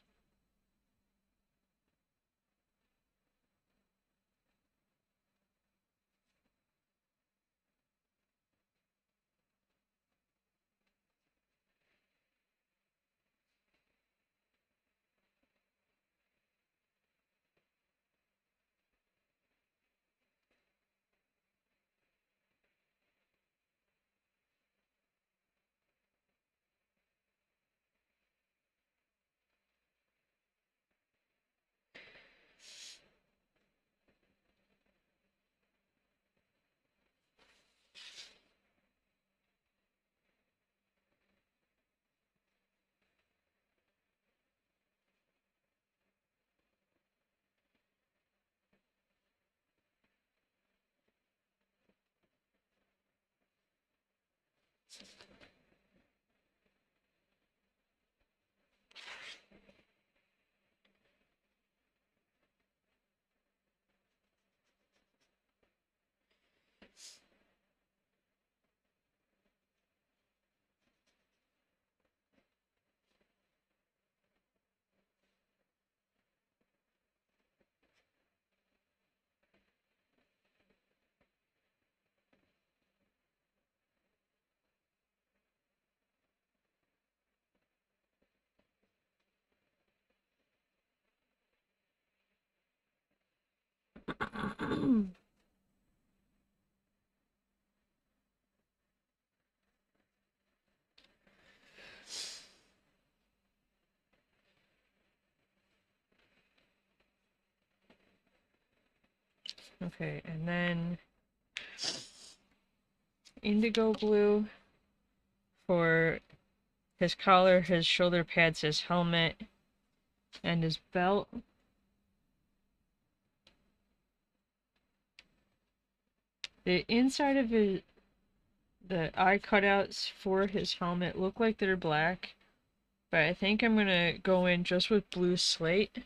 Okay, and then indigo blue for his collar, his shoulder pads, his helmet, and his belt. The inside of the eye cutouts for his helmet look like they're black, but I think I'm gonna go in just with blue slate.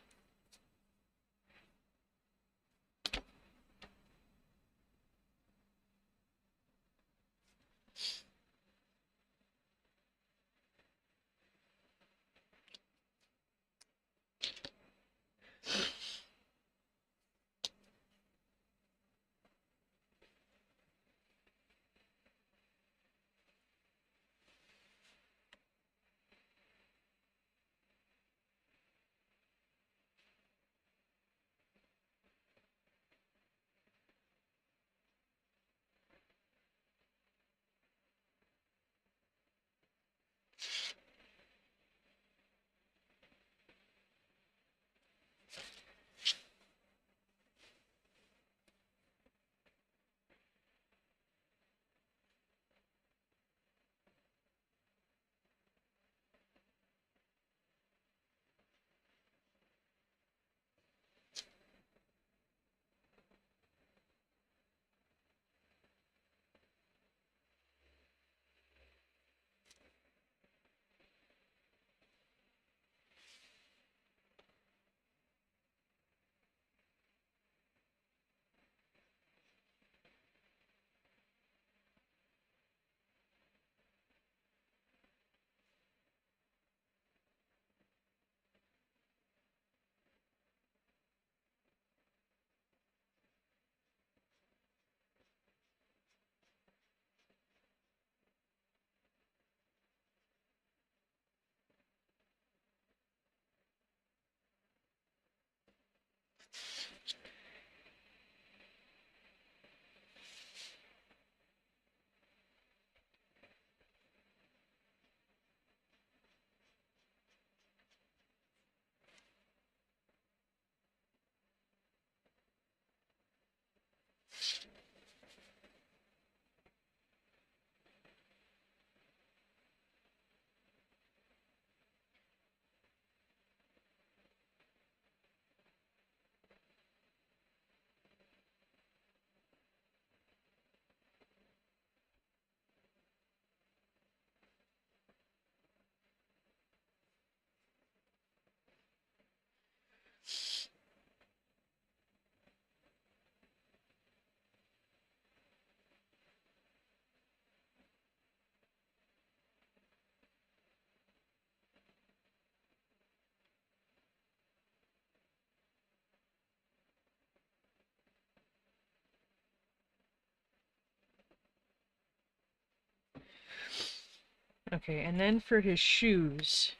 Okay, and then for his shoes,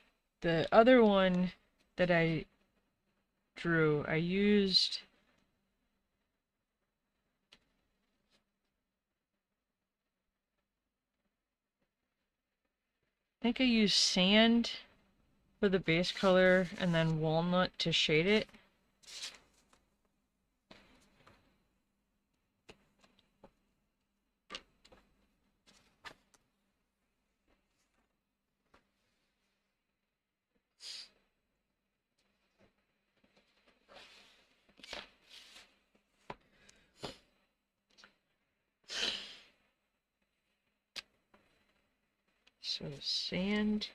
the other one that I drew, I think I used sand for the base color and then walnut to shade it. So sand.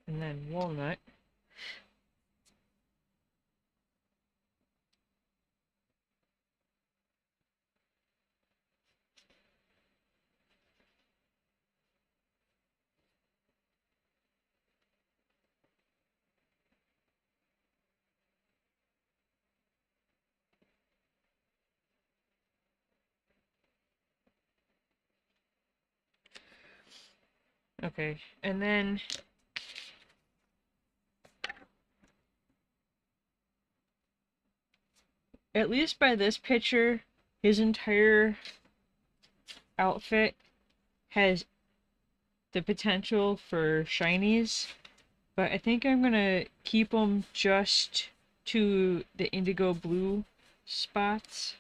And then walnut. Okay, and then at least by this picture, his entire outfit has the potential for shinies, but I think I'm gonna keep them just to the indigo blue spots.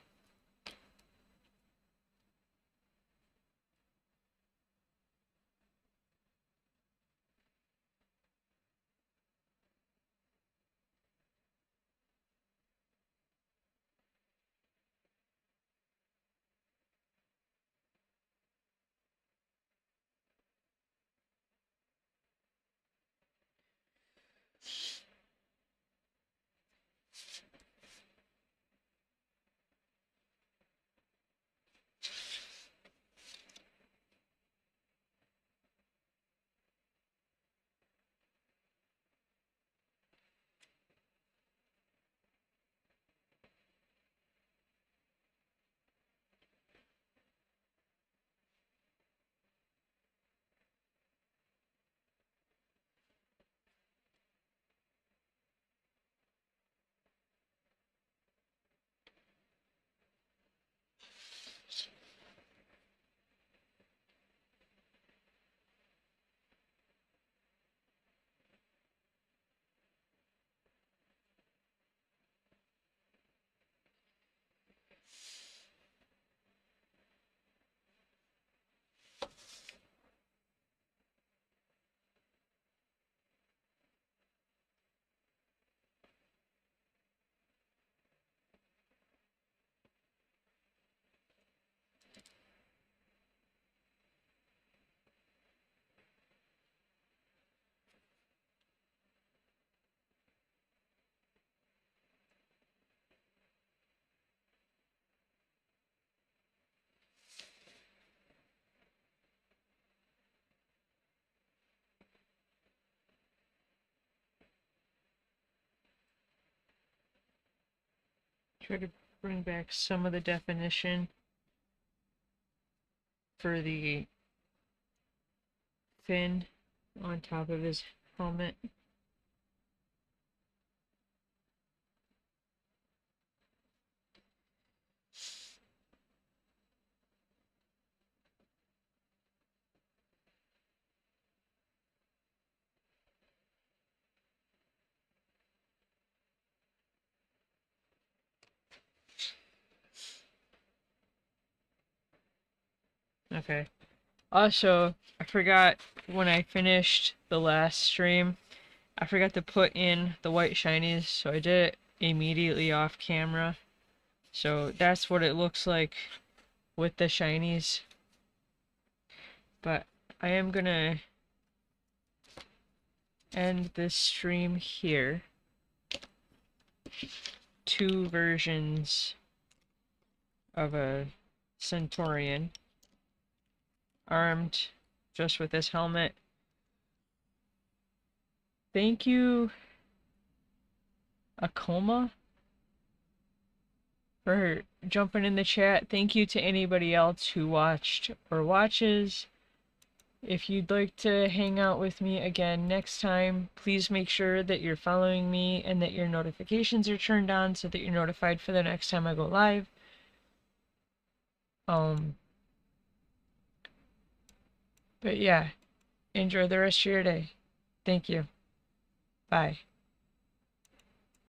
Try to bring back some of the definition for the fin on top of his helmet. Okay. Also, I forgot when I finished the last stream, I forgot to put in the white shinies, so I did it immediately off camera. So that's what it looks like with the shinies. But I am gonna end this stream here. Two versions of a Sontaran armed just with this helmet. Thank you, Akoma, for jumping in the chat. Thank you to anybody else who watched or watches. If you'd like to hang out with me again next time, please make sure that you're following me and that your notifications are turned on so that you're notified for the next time I go live. But yeah, enjoy the rest of your day. Thank you. Bye.